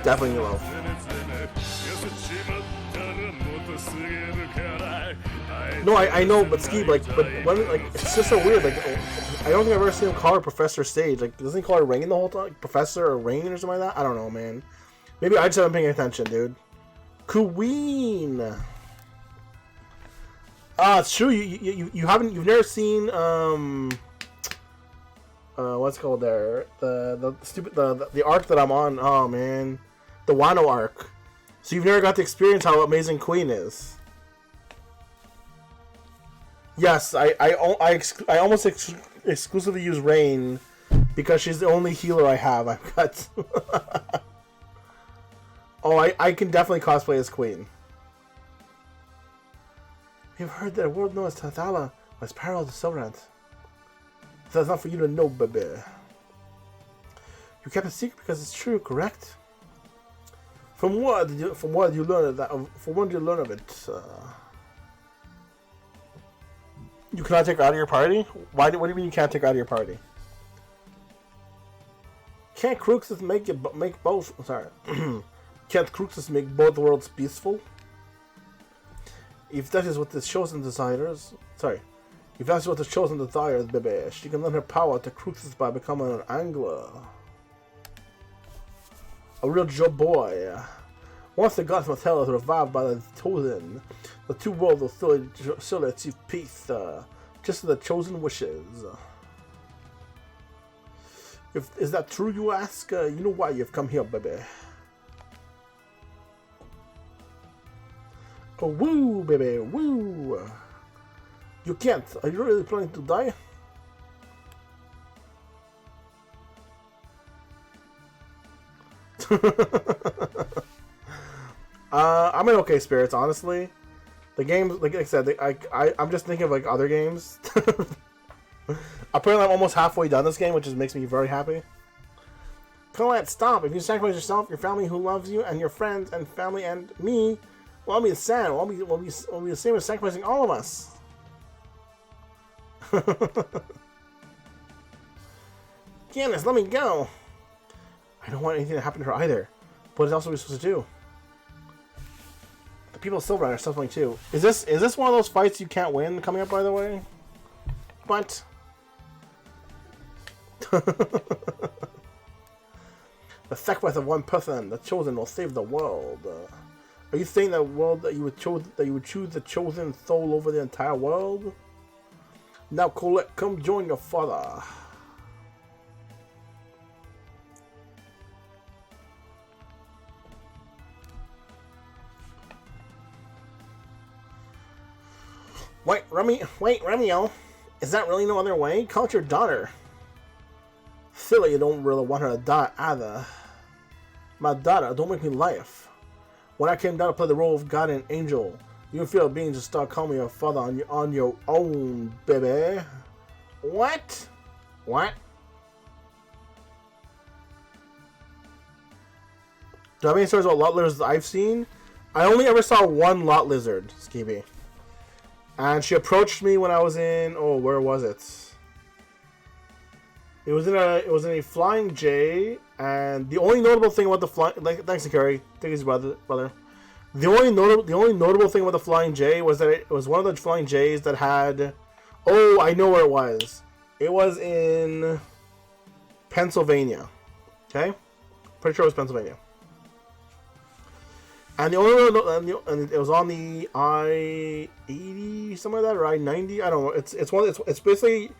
A: Definitely low. No, I know, but Ski, but when, it's just so weird. Like, I don't think I've ever seen him call her Professor Sage. Like, doesn't he call her Rain the whole time? Like, Professor or Rain or something like that? I don't know, man. Maybe I just haven't been paying attention, dude. Queen. It's true. You've never seen what's it called there? The arc that I'm on. Oh man, the Wano arc. So you've never got to experience how amazing Queen is. Yes, I almost exclusively use Rain because she's the only healer I have. I've got. Oh, I can definitely cosplay as Queen. You've heard that a world known as Tathala was parallel to Silverant. That's not for you to know, baby. You kept it secret because it's true, correct? From what did you learn of that? From when did you learn of it? You cannot take her out of your party? What do you mean you can't take her out of your party? Can't Cruxus make both? Sorry. Can't Cruxus make both worlds peaceful? If that is what the chosen desires, if that's what the chosen desires, baby, she can lend her power to Cruxus by becoming an angler. A real Joe boy. Once the gods Mattel is revived by the chosen, the two worlds will still achieve peace, just as the chosen wishes. Is that true, you ask? You know why you've come here, baby. Oh, woo, baby, woo! You can't. Are you really planning to die? I'm in okay spirits, honestly. The games, like I said, I'm just thinking of like other games. Apparently, I'm almost halfway done this game, which just makes me very happy. Colette, stop! If you sacrifice yourself, your family who loves you, and your friends and family and me, well, I'll be sad. I'll be the same as sacrificing all of us. Candace, let me go. I don't want anything to happen to her either. What else are we supposed to do? The people of Silverlight are suffering too. Is this one of those fights you can't win coming up, by the way? What? The sacrifice of one person, the chosen, will save the world. Are you saying that world that you would choose the chosen soul over the entire world? Now, Colette, come join your father. Wait, Remiel, is that really no other way? Call it your daughter.
G: Clearly, you don't really want her to die either. My daughter, don't make me laugh. When I came down to play the role of God and angel, you feel being to start calling me your father on your own, baby. What? What? Do I have any stories about lot lizards I've seen? I only ever saw one lot lizard, Skeevy. And she approached me when I was in... Oh, where was it? It was in a flying J, and the only notable thing about the flying... Thanks, Carrie. Thank you, brother. The only notable thing about the flying J was that it was one of the flying J's that had... Oh, I know where it was. It was in Pennsylvania. Okay? Pretty sure it was Pennsylvania. And the only and it was on the I-80, something like that, or I-90. I don't know. It's basically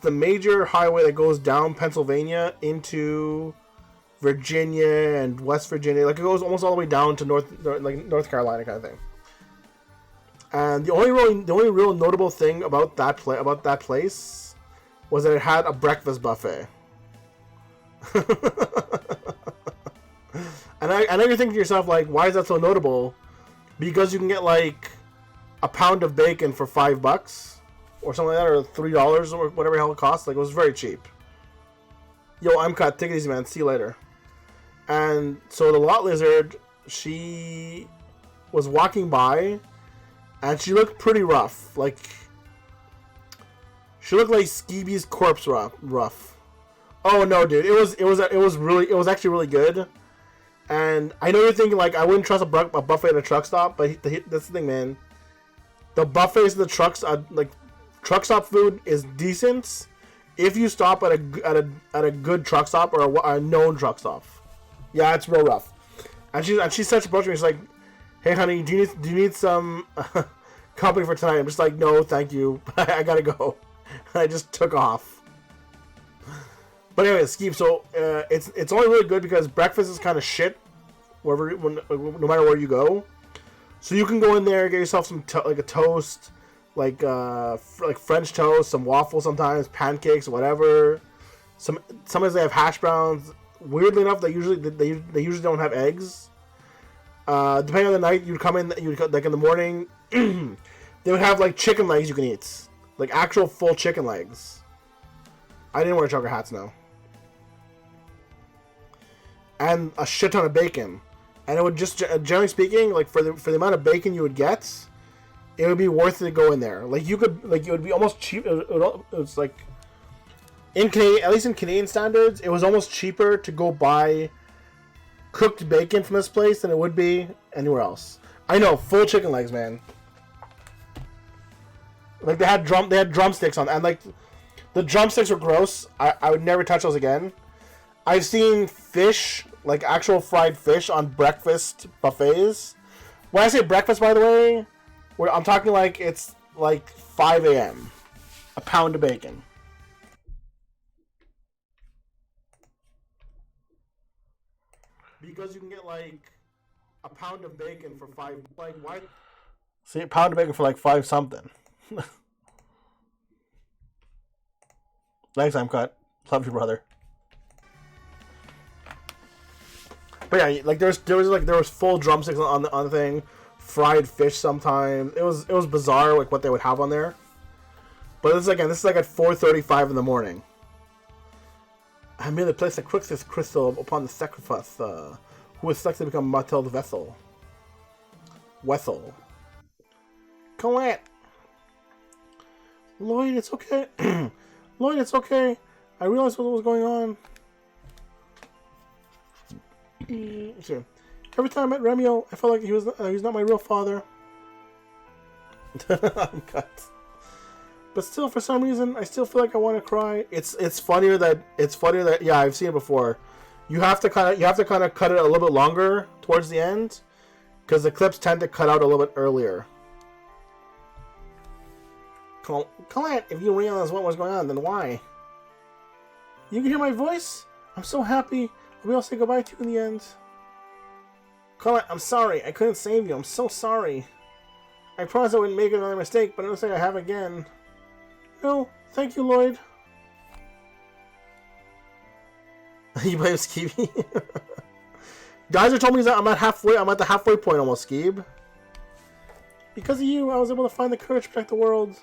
G: the major highway that goes down Pennsylvania into Virginia and West Virginia. Like it goes almost all the way down to North Carolina kind of thing. And the only real notable thing about that place was that it had a breakfast buffet. And I know you're thinking to yourself, like, why is that so notable? Because you can get, like, a pound of bacon for $5 or something like that, or $3 or whatever the hell it costs. Like, it was very cheap. Yo, I'm cut. Take it easy, man. See you later. And so the lot lizard, she was walking by, and she looked pretty rough. Like, she looked like Skeeby's corpse rough. Oh, no, dude. It was actually really good. And I know you're thinking, like, I wouldn't trust a buffet at a truck stop, but that's the thing, man. The buffets at the trucks, like, truck stop food is decent if you stop at a good truck stop or a known truck stop. Yeah, it's real rough. And she starts approaching me. She's like, "Hey, honey, do you need some company for tonight?" I'm just like, "No, thank you. I gotta go." And I just took off. But anyway, Skeep, so it's only really good because breakfast is kind of shit no matter where you go. So you can go in there, get yourself some like a toast, like French toast, some waffles sometimes, pancakes, whatever. Sometimes they have hash browns. Weirdly enough, they usually don't have eggs. Depending on the night, you'd come in, like in the morning, they would have like chicken legs you can eat, like actual full chicken legs. I didn't wear trucker hats now. And a shit ton of bacon. And it would just, generally speaking, like for the amount of bacon you would get, it would be worth it to go in there. Like you could, like it would be almost cheap. It was like, in Canadian, at least in Canadian standards, it was almost cheaper to go buy cooked bacon from this place than it would be anywhere else. I know, full chicken legs, man. Like they had drumsticks on, and like the drumsticks were gross. I would never touch those again. I've seen fish, like actual fried fish, on breakfast buffets. When I say breakfast, by the way, I'm talking like it's like 5 a.m. A pound of bacon. Because you can get like a pound of bacon for $5. Like why? See, a pound of bacon for like $5 something. Thanks, I'm cut. Love you, brother. But yeah, like there was full drumsticks on the thing, fried fish sometimes. It was bizarre like what they would have on there. But this is like at 4:35 in the morning. I merely placed a quickest crystal upon the sacrifice, who was selected to become Martel's vessel. Wessel. Colette. Lloyd, it's okay. Lloyd, it's okay. I realized what was going on. Sure. Every time I met Remio, I felt like he was not my real father. I'm cut. But still, for some reason, I still feel like I want to cry. It's funnier that yeah, I've seen it before. You have to kind of cut it a little bit longer towards the end, because the clips tend to cut out a little bit earlier. Colette, if you realize what was going on, then why? You can hear my voice? I'm so happy. We'll say goodbye to you in the end. Colette, I'm sorry. I couldn't save you. I'm so sorry. I promised I wouldn't make another mistake, but it looks like I have again. No, thank you, Lloyd. You blame Skeevy? Guys are told me that I'm at the halfway point almost, Skeeb. Because of you, I was able to find the courage to protect the world.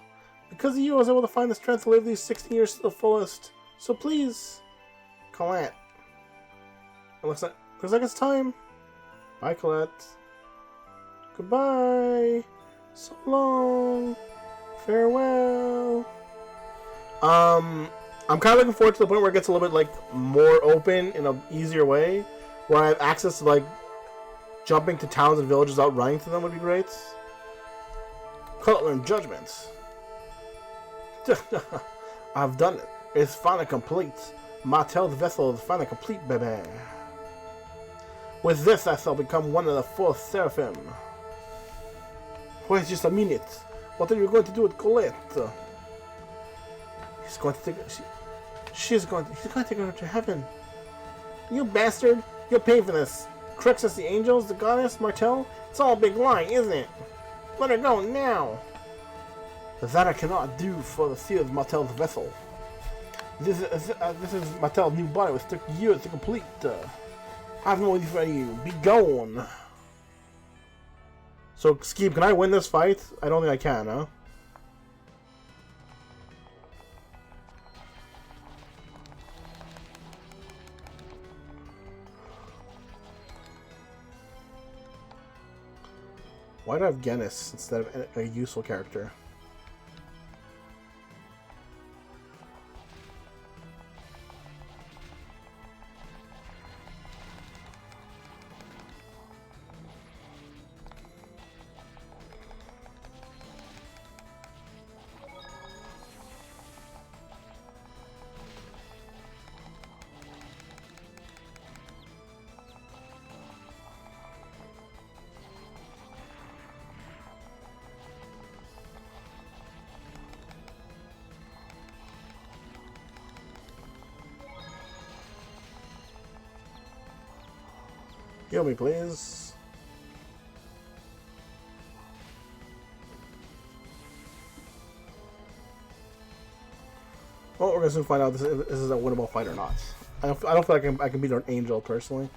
G: Because of you, I was able to find the strength to live these 16 years to the fullest. So please, Colette. It looks like it's time. Bye, Colette. Goodbye. So long. Farewell. I'm kind of looking forward to the point where it gets a little bit like more open in an easier way, where I have access to like jumping to towns and villages without running to them would be great. Cutler and Judgment. I've done it. It's finally complete. Martel's vessel is finally complete, baby. With this, I shall become one of the 4 Seraphim. Wait just a minute. What are you going to do with Colette? He's going to take her. He's going to take her to heaven. You bastard! You're paying for this. Crixus, the angels, the goddess, Martel. It's all a big lie, isn't it? Let her go now. That I cannot do for the seal of Martel's vessel. This is Martel's new body, which took years to complete. I have no use for you. Be gone. So, Skeeb, can I win this fight? I don't think I can, huh? Why do I have Genis instead of a useful character? Heal me, please. Well, we're gonna soon find out if this is a winnable fight or not. I don't feel like I can beat an angel personally.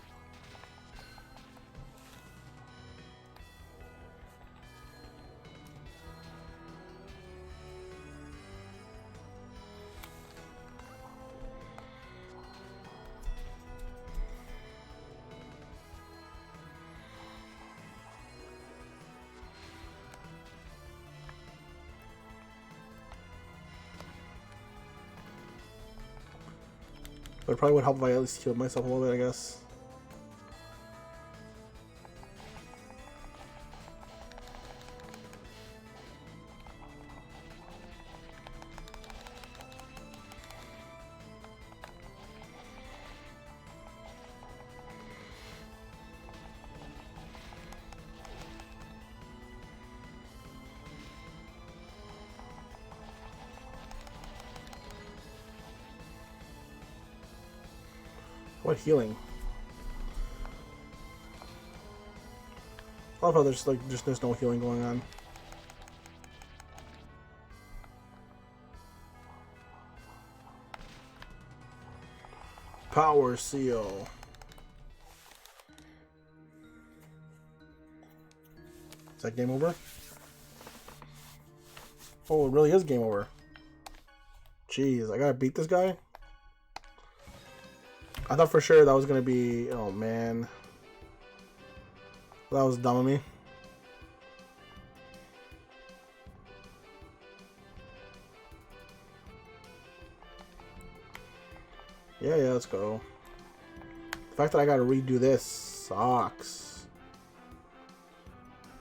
G: But it probably would help if I at least healed myself a little bit, I guess. What healing? I love how there's no healing going on. Power seal. Is that game over? Oh, it really is game over. Jeez, I gotta beat this guy? I thought for sure that was gonna be... Oh man. That was dumb of me. Yeah, let's go. The fact that I gotta redo this sucks.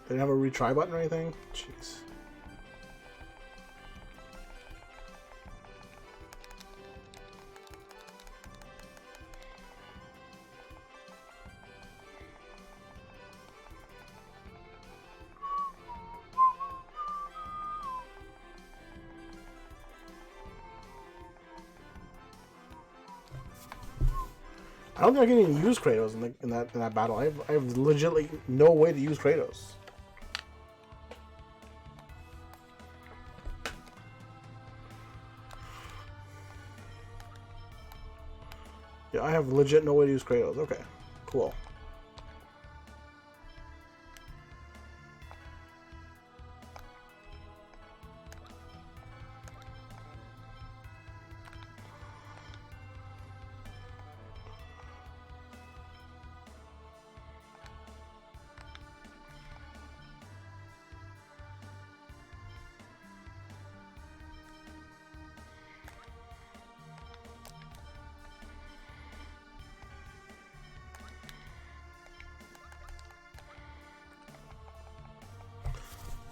G: They didn't have a retry button or anything? Jeez. I don't think I can even use Kratos in that battle. I have legitimately no way to use Kratos. Yeah, I have legit no way to use Kratos. Okay, cool.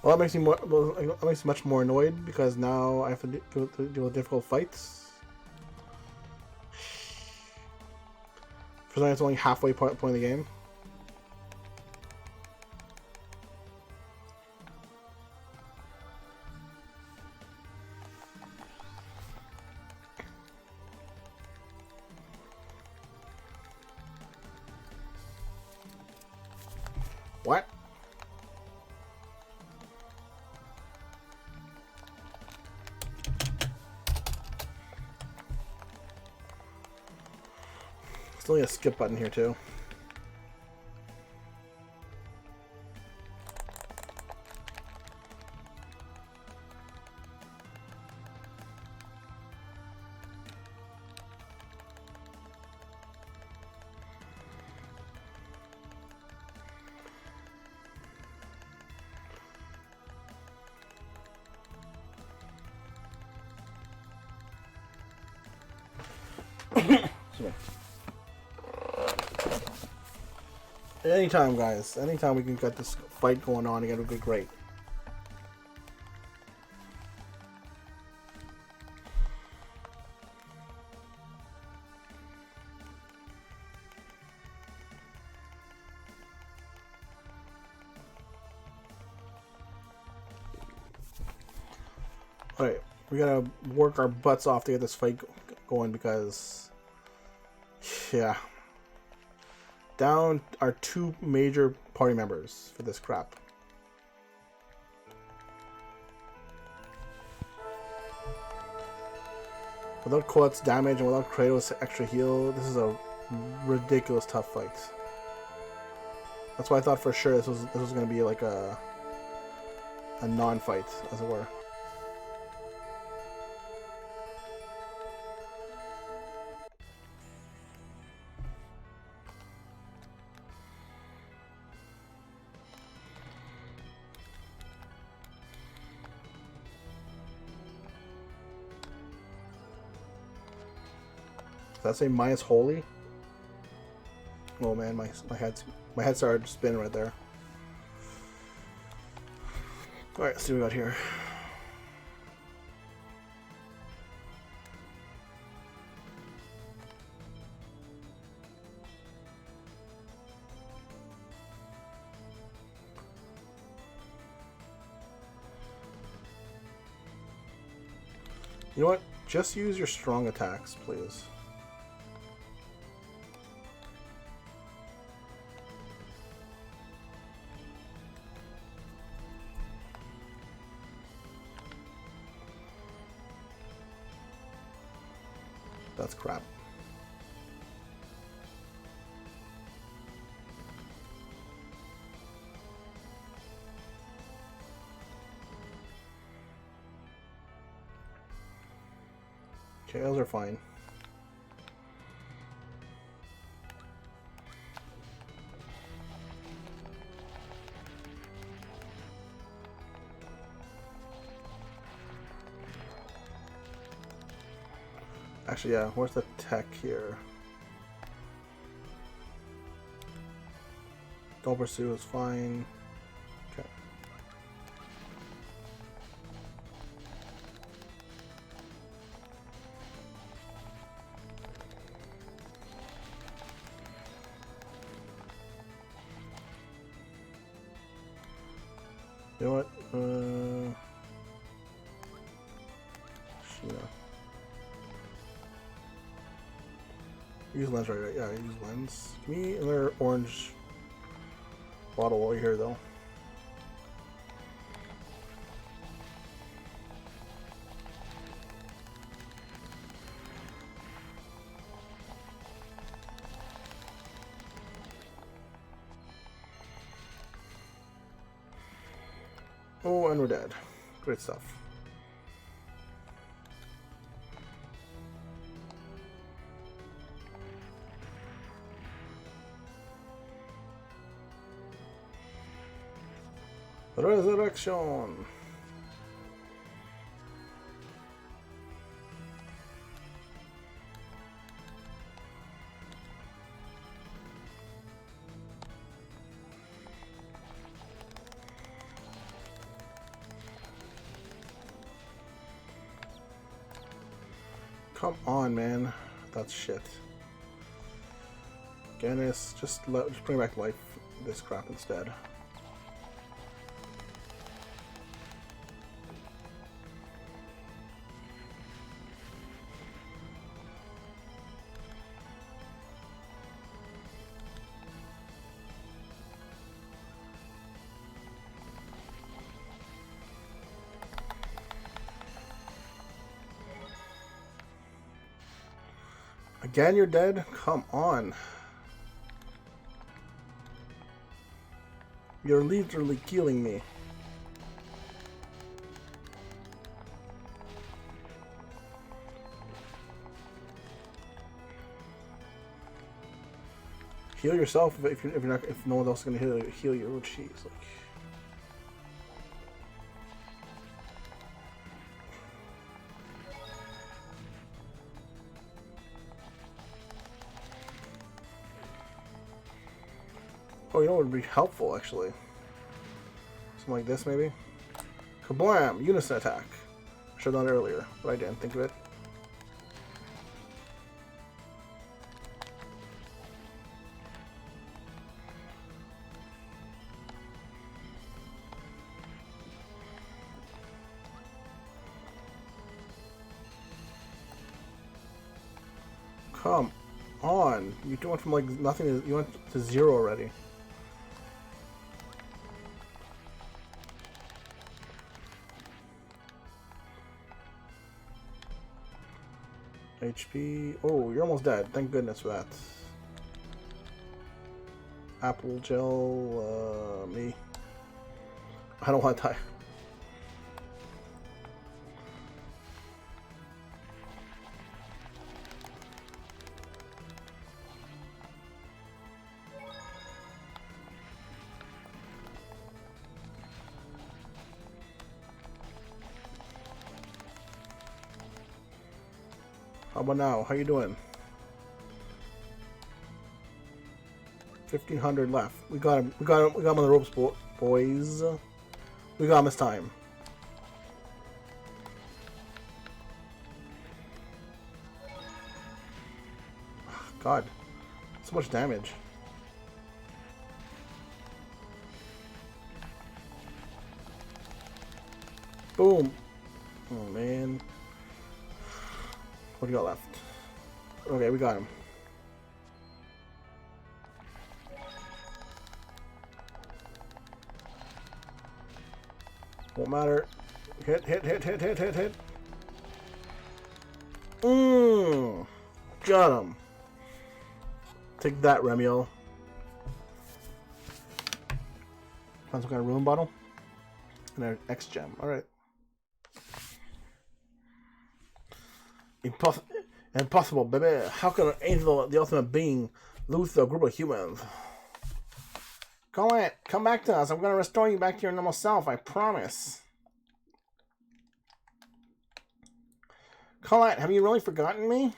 G: Well, that makes me more. Well, that makes me much more annoyed because now I have to deal with difficult fights. For something that's only halfway point of the game. What? There's only a skip button here too. Anytime, guys. Anytime we can get this fight going on again, it would be great. Alright, we gotta work our butts off to get this fight going because... yeah. Down are 2 major party members for this crap. Without Colette's damage and without Kratos' extra heal, this is a ridiculous tough fight. That's why I thought for sure this was going to be like a non-fight, as it were. Does that say minus holy? Oh man, my head started spinning right there. Alright, let's see what we got here. You know what? Just use your strong attacks, please. That's crap. Okay, those are fine. Actually, yeah, where's the tech here? Don't pursue is fine. Okay. You know what? Sheena. Use lens right? Yeah, use lens. Give me another orange bottle while you're here, though. Oh, and we're dead. Great stuff. Resurrection. Come on, man. That's shit. Gannis, just bring back life. This crap instead. Again, you're dead? Come on. You're literally killing me. Heal yourself if no one else is gonna heal you. Oh, jeez, like. Oh, you know what would be helpful, actually? Something like this, maybe? Kablam! Unison attack. I should have done it earlier, but I didn't think of it. Come on! You went from like nothing to you went to 0 already. HP. Oh, you're almost dead. Thank goodness for that. Apple gel. Me. I don't want to die. How about now? How you doing? 1,500 left. We got him. We got him on the ropes, boys. We got him this time. God, so much damage. Boom. Oh man. What do you got left? Okay, we got him. Won't matter. Hit. Got him. Take that, Remiel. Find some kind of room bottle. And an X gem. Alright. Impossible, baby. How can an angel, the ultimate being, lose to a group of humans? Colette, come back to us. I'm going to restore you back to your normal self. I promise. Colette, have you really forgotten me?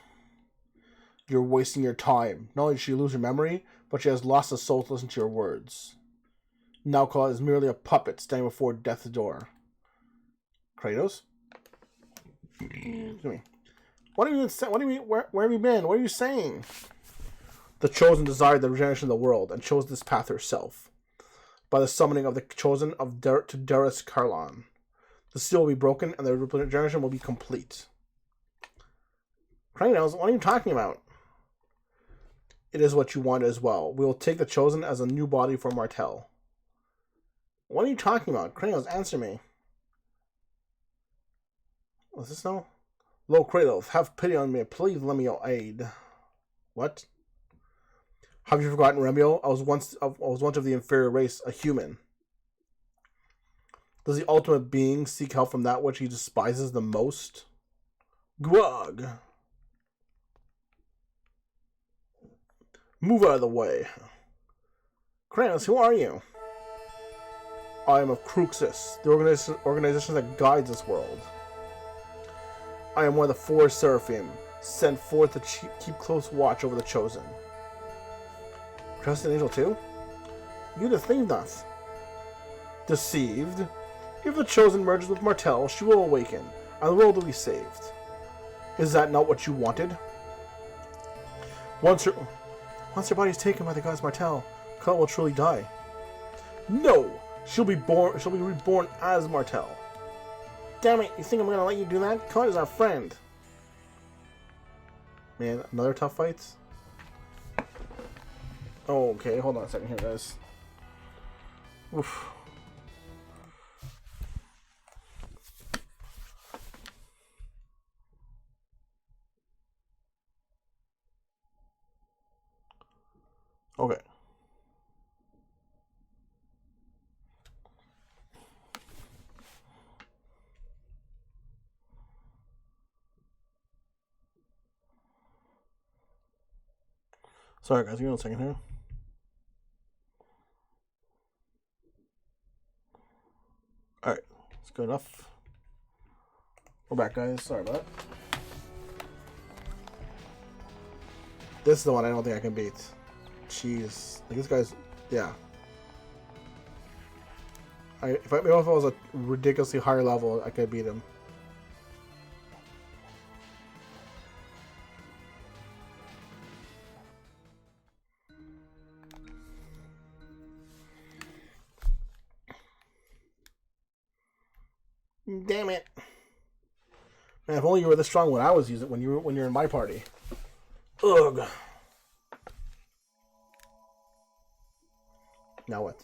G: You're wasting your time. Not only did she lose her memory, but she has lost the soul to listen to your words. Now Colette is merely a puppet standing before death's door. Kratos? Excuse me. What have you been saying? What do you mean? Where have you been? What are you saying? The Chosen desired the regeneration of the world and chose this path herself. By the summoning of the Chosen to Darius Karlon, the seal will be broken and the regeneration will be complete. Kratos, what are you talking about? It is what you want as well. We will take the Chosen as a new body for Martel. What are you talking about? Kratos, answer me. What's this now? Lo Kratos, have pity on me. Please lend me your aid. What? Have you forgotten, Remiel? I was once of the inferior race, a human. Does the ultimate being seek help from that which he despises the most? Grog. Move out of the way. Kranos, who are you? I am of Cruxis, the organization that guides this world. I am one of the 4 Seraphim, sent forth to keep close watch over the Chosen. Trust an angel too? You deceived us. Deceived? If the Chosen merges with Martel, she will awaken, and the world will be saved. Is that not what you wanted? Once her body is taken by the gods Martel, Kala will truly die. No! She'll be reborn as Martel. Damn it, you think I'm gonna let you do that? Kala is our friend. Man, another tough fight? Oh, okay, hold on a second here, guys. Oof. Okay. Sorry guys, give me a second here. Alright, it's good enough. We're back, guys. Sorry about that. This is the one I don't think I can beat. Jeez. Like, this guy's... Yeah. If I was a ridiculously higher level, I could beat him. Damn it. Man, if only you were this strong when I was using when you're in my party. Ugh. Now what?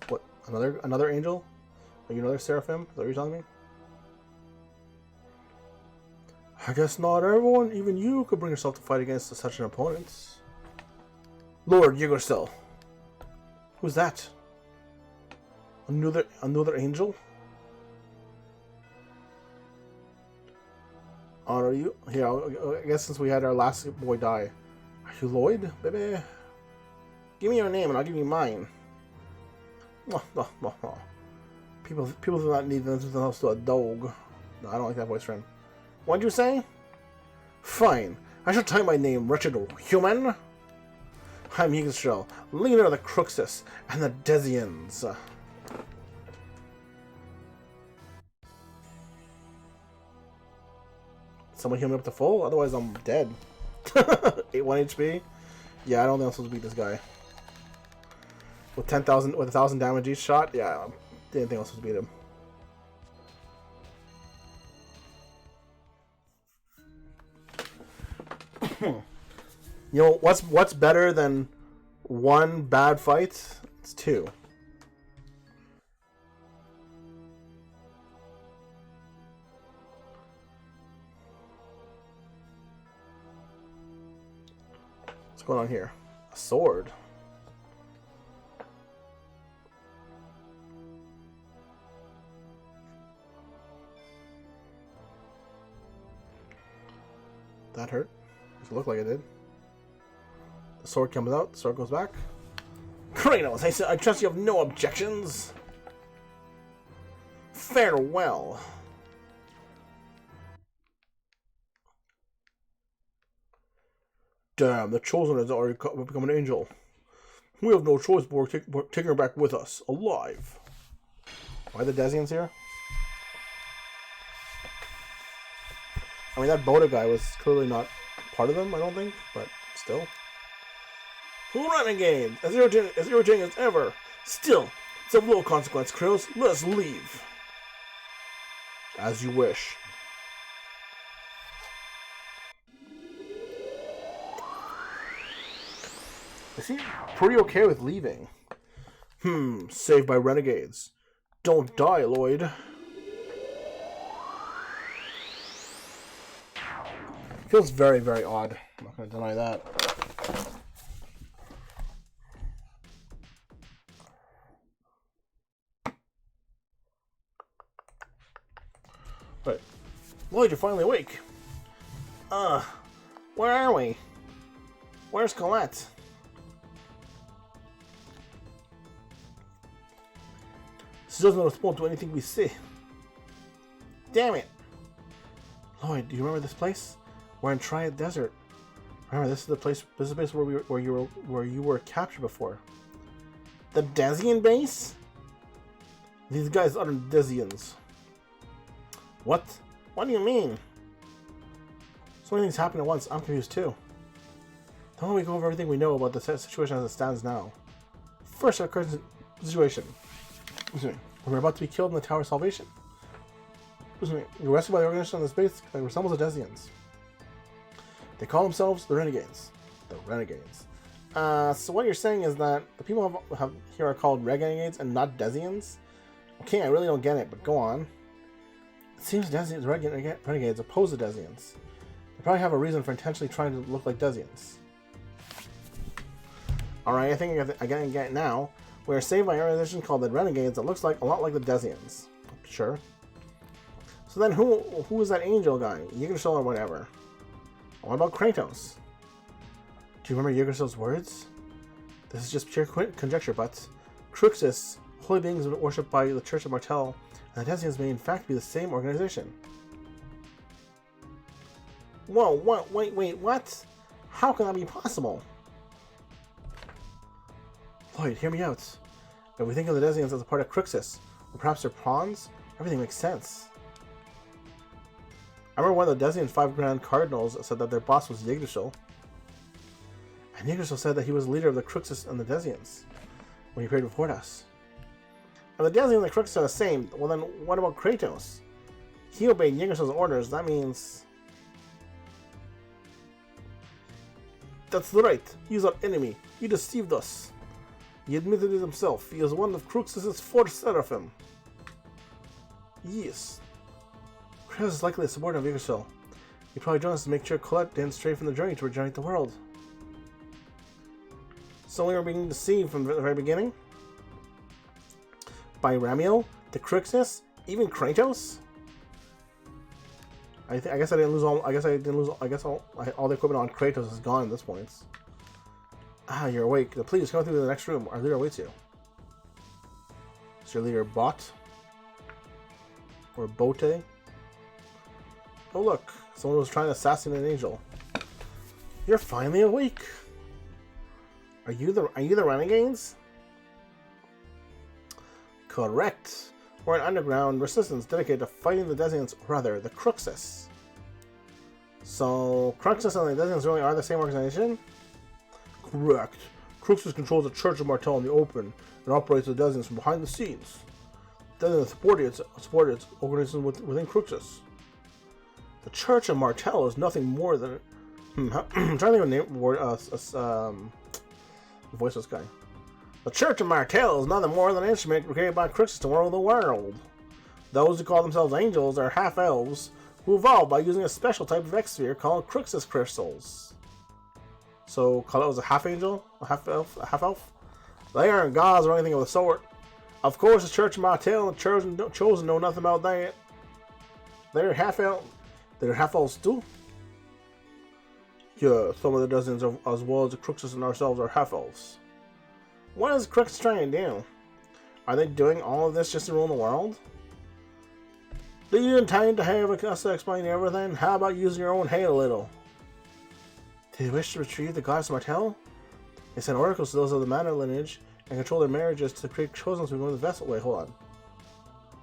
G: What? Another angel? Are you another seraphim? Is that what you're telling me? I guess not everyone, even you, could bring yourself to fight against such an opponent. Lord Yggdrasil. Who's that? Another angel? Are you? Yeah, I guess since we had our last boy die. Are you Lloyd, baby? Give me your name and I'll give you mine. People do not need anything else to a dog. No, I don't like that voice for him. What'd you say? Fine. I shall tell you my name, wretched human. I'm Yggdrasil, leader of the Cruxis and the Desians. Someone heal me up to full? Otherwise I'm dead. 1 HP? Yeah, I don't think I'm supposed to beat this guy. With 10,000, with 1,000 damage each shot? Yeah, I didn't think I was supposed to beat him. You know what's better than 1 bad fight? It's 2. What's going on here? A sword. That hurt. Does it look like it did? The sword comes out, the sword goes back. Kranos, I trust you have no objections. Farewell. Damn, the Chosen has already become an angel. We have no choice but taking her back with us, alive. Why the Desians here? I mean, that Boda guy was clearly not part of them, I don't think, but still. Renegade! As irritating as ever. Still, it's of little consequence, Kranos. Let us leave. As you wish. I seem pretty okay with leaving. Saved by renegades. Don't die, Lloyd. Feels very, very odd. I'm not going to deny that. But, Lloyd, you're finally awake. Where are we? Where's Colette? She doesn't respond to anything we say. Damn it! Lloyd, do you remember this place? We're in Triad Desert. Remember, this is the place. This is the place where you were captured before. The Desian base? These guys are Desians. What? What do you mean? So many things happen at once. I'm confused too. Then we go over everything we know about the situation as it stands now. First, our current situation. We're about to be killed in the Tower of Salvation. You're rescued by the organization on this base that resembles the Desians. They call themselves the Renegades. The Renegades. So what you're saying is that the people here are called Renegades and not Desians? Okay, I really don't get it, but go on. It seems Renegades oppose the Desians. They probably have a reason for intentionally trying to look like Desians. Alright, I think I get it now. We are saved by an organization called the Renegades that looks like a lot like the Desians. Sure. So then who is that angel guy? Yggdrasil or whatever? What about Kratos? Do you remember Yggdrasil's words? This is just pure conjecture, but Cruxus, holy beings worshipped by the Church of Martel, and the Desians may in fact be the same organization. Whoa, what? Wait, what? How can that be possible? Lloyd, hear me out. If we think of the Desians as a part of Cruxus, or perhaps their pawns, everything makes sense. I remember one of the Desian's 5 Grand Cardinals said that their boss was Yggdrasil. And Yggdrasil said that he was the leader of the Cruxus and the Desians when he prayed before us. If the Desians and the Cruxus are the same, well then what about Kratos? He obeyed Yggdrasil's orders, that means... That's right, he's our enemy. He deceived us. He admitted it himself. He is one of Cruxus's 4 seraphim. Yes. Kratos is likely a subordinate of Yggdrasil. He probably joined us to make sure Colette didn't stray from the journey to regenerate the world. So we were being deceived from the very beginning? By Ramiel, the Cruxus, even Kratos? I guess I didn't lose all. I guess all the equipment on Kratos is gone at this point. Ah, you're awake. Please come through to the next room. Our leader awaits you. Is your leader Bot? Or Bote? Oh look, someone was trying to assassinate an angel. You're finally awake. Are you the Renegades? Correct. We're an underground resistance dedicated to fighting the Desians, or rather, the Cruxus. So, Cruxus and the Desians really are the same organization? Correct. Cruxus controls the Church of Martel in the open and operates the Desians from behind the scenes. Desians support its organization within Cruxus. The Church of Martel is nothing more than... I'm trying to think of a name... voice this guy. The Church of Martel is nothing more than an instrument created by Cruxus to rule the world. Those who call themselves angels are half-elves who evolved by using a special type of X-sphere called Cruxus crystals. So, Colette was a half-angel? A half-elf? A half-elf? They aren't gods or anything of the sort. Of course, the Church of Martel and the Chosen know nothing about that. They're half-elves. They're half-elves too? Yeah, some of the Desians as well as the Cruxus and ourselves are half-elves. What is Cruxus trying to do? Are they doing all of this just to rule the world? Do you intend to have us explain everything? How about using your own head a little? Do you wish to retrieve the gods of Martel? They sent oracles to those of the Manor lineage and control their marriages to create chosen to become the vessel. Wait, hold on.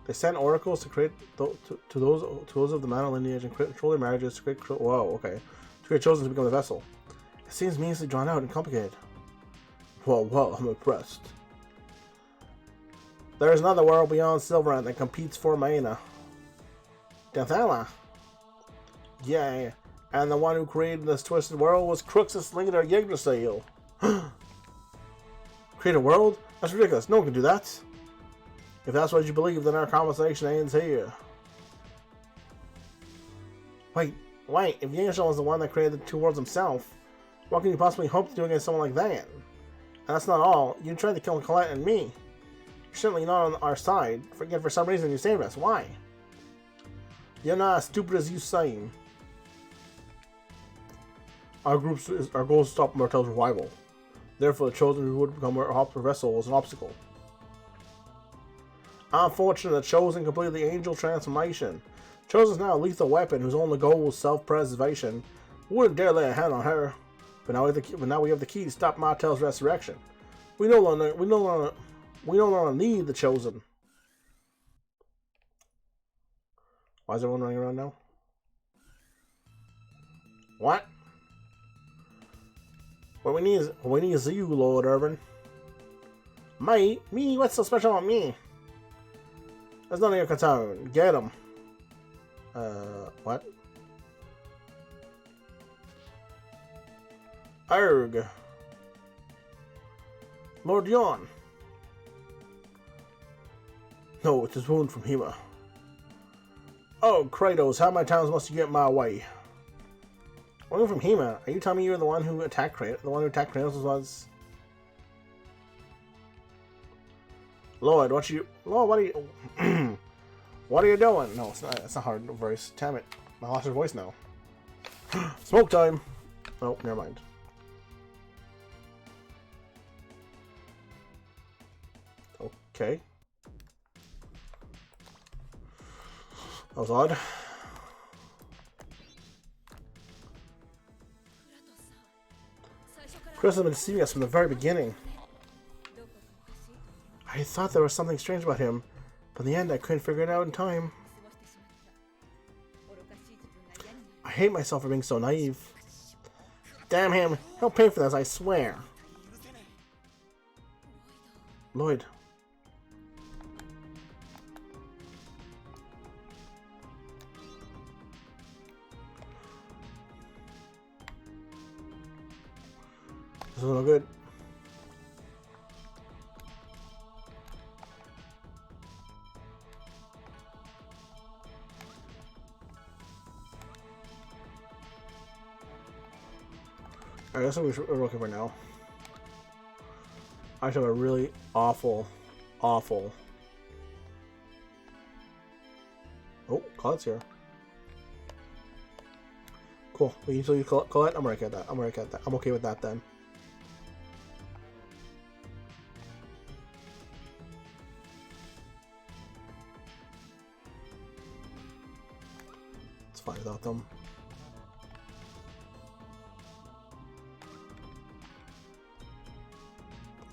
G: They sent oracles to create to those of the Manor lineage and control their marriages to create. Whoa, okay. To create chosen to become the vessel. It seems meaningfully drawn out and complicated. Well, I'm impressed. There is another world beyond Silverant that competes for Maena. Denthala. Yeah, and the one who created this twisted world was Cruxus leader Yggdrasil. Create a world? That's ridiculous. No one can do that. If that's what you believe, then our conversation ends here. Wait, Wait, if Yingshao was the one that created the two worlds himself, what can you possibly hope to do against someone like that? And that's not all. You tried to kill Colette and me. You're certainly not on our side. Forget for some reason you saved us. Why? You're not as stupid as you seem. Our goal is to stop Martel's revival. Therefore, the chosen who would become our vessel was an obstacle. Unfortunately, the chosen completed the angel transformation. Chosen is now a lethal weapon whose only goal was self-preservation. We wouldn't dare lay a hand on her. But now we have the key to stop Martel's resurrection. We no longer need the chosen. Why is everyone running around now? What? What we need is you, Lord Urban. Me? What's so special about me? That's none of your concern. Get him. What? Arg. Lord Yon. No, it's his wound from Hema. Oh, Kratos, how many times must you get my way? Wound from Hema? Are you telling me you're the one who attacked Kratos? The one who attacked Kratos was... Lord, what are you... what are you doing? No, it's not. It's not hard voice. Damn it. I lost your voice now. Smoke time. Oh, never mind. Okay. That was odd. Chris has been deceiving us from the very beginning. I thought there was something strange about him, but in the end I couldn't figure it out in time. I hate myself for being so naive. Damn him! He'll pay for this, I swear. Lloyd. This is no good. Alright, that's what we're looking for now. I have a really awful. Oh, Colette's here. Cool. We usually use Colette. I'm okay with that. I'm okay with that then. It's fine without them.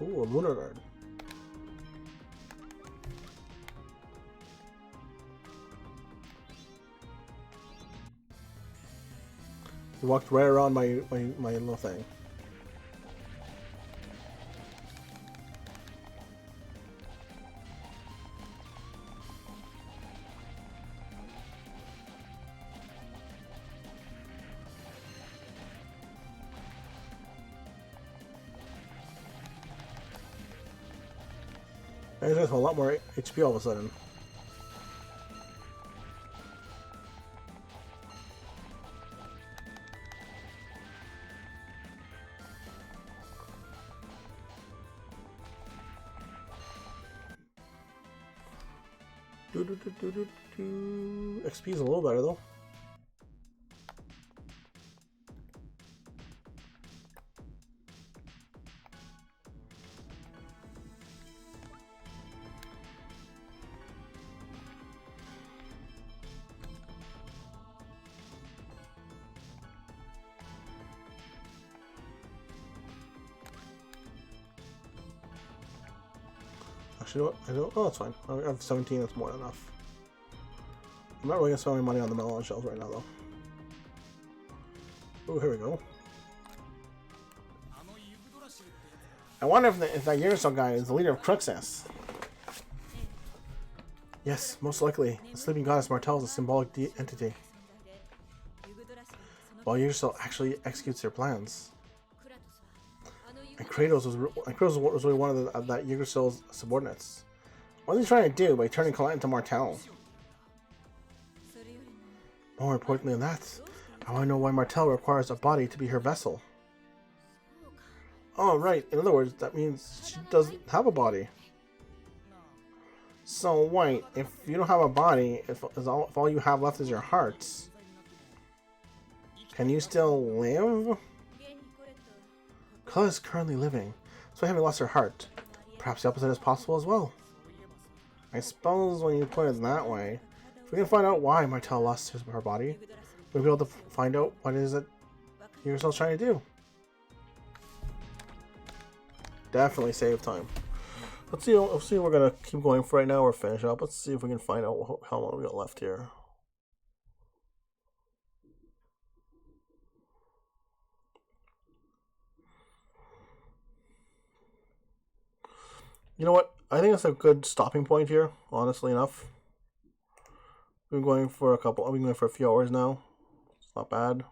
G: Ooh, a Lunar Guard. He walked right around my little thing. I just have a lot more HP all of a sudden. XP is a little better though. Actually, you know what? I don't. Oh, that's fine. I have 17. That's more than enough. I'm not really gonna spend my money on the melon shells right now, though. Oh, here we go. I wonder if that Yurusel guy is the leader of Cruxus. Yes, most likely. The sleeping goddess Martel is a symbolic entity. While Yurusel actually executes their plans. And Kratos was really one of that Yugosel's subordinates. What is he trying to do by turning Colette into Martel? More importantly than that, I want to know why Martel requires a body to be her vessel. Oh, right. In other words, that means she doesn't have a body. So, wait, if you don't have a body, if all you have left is your hearts, can you still live? Kala is currently living, so I haven't lost her heart. Perhaps the opposite is possible as well. I suppose when you put it that way, if we can find out why Martel lost her body, we'll be able to find out what it is that you're still trying to do. Definitely save time. Let's see if we're gonna keep going for right now or finish up. Let's see if we can find out how long we got left here. You know what? I think that's a good stopping point here, honestly enough. We've been going for a few hours now. It's not bad.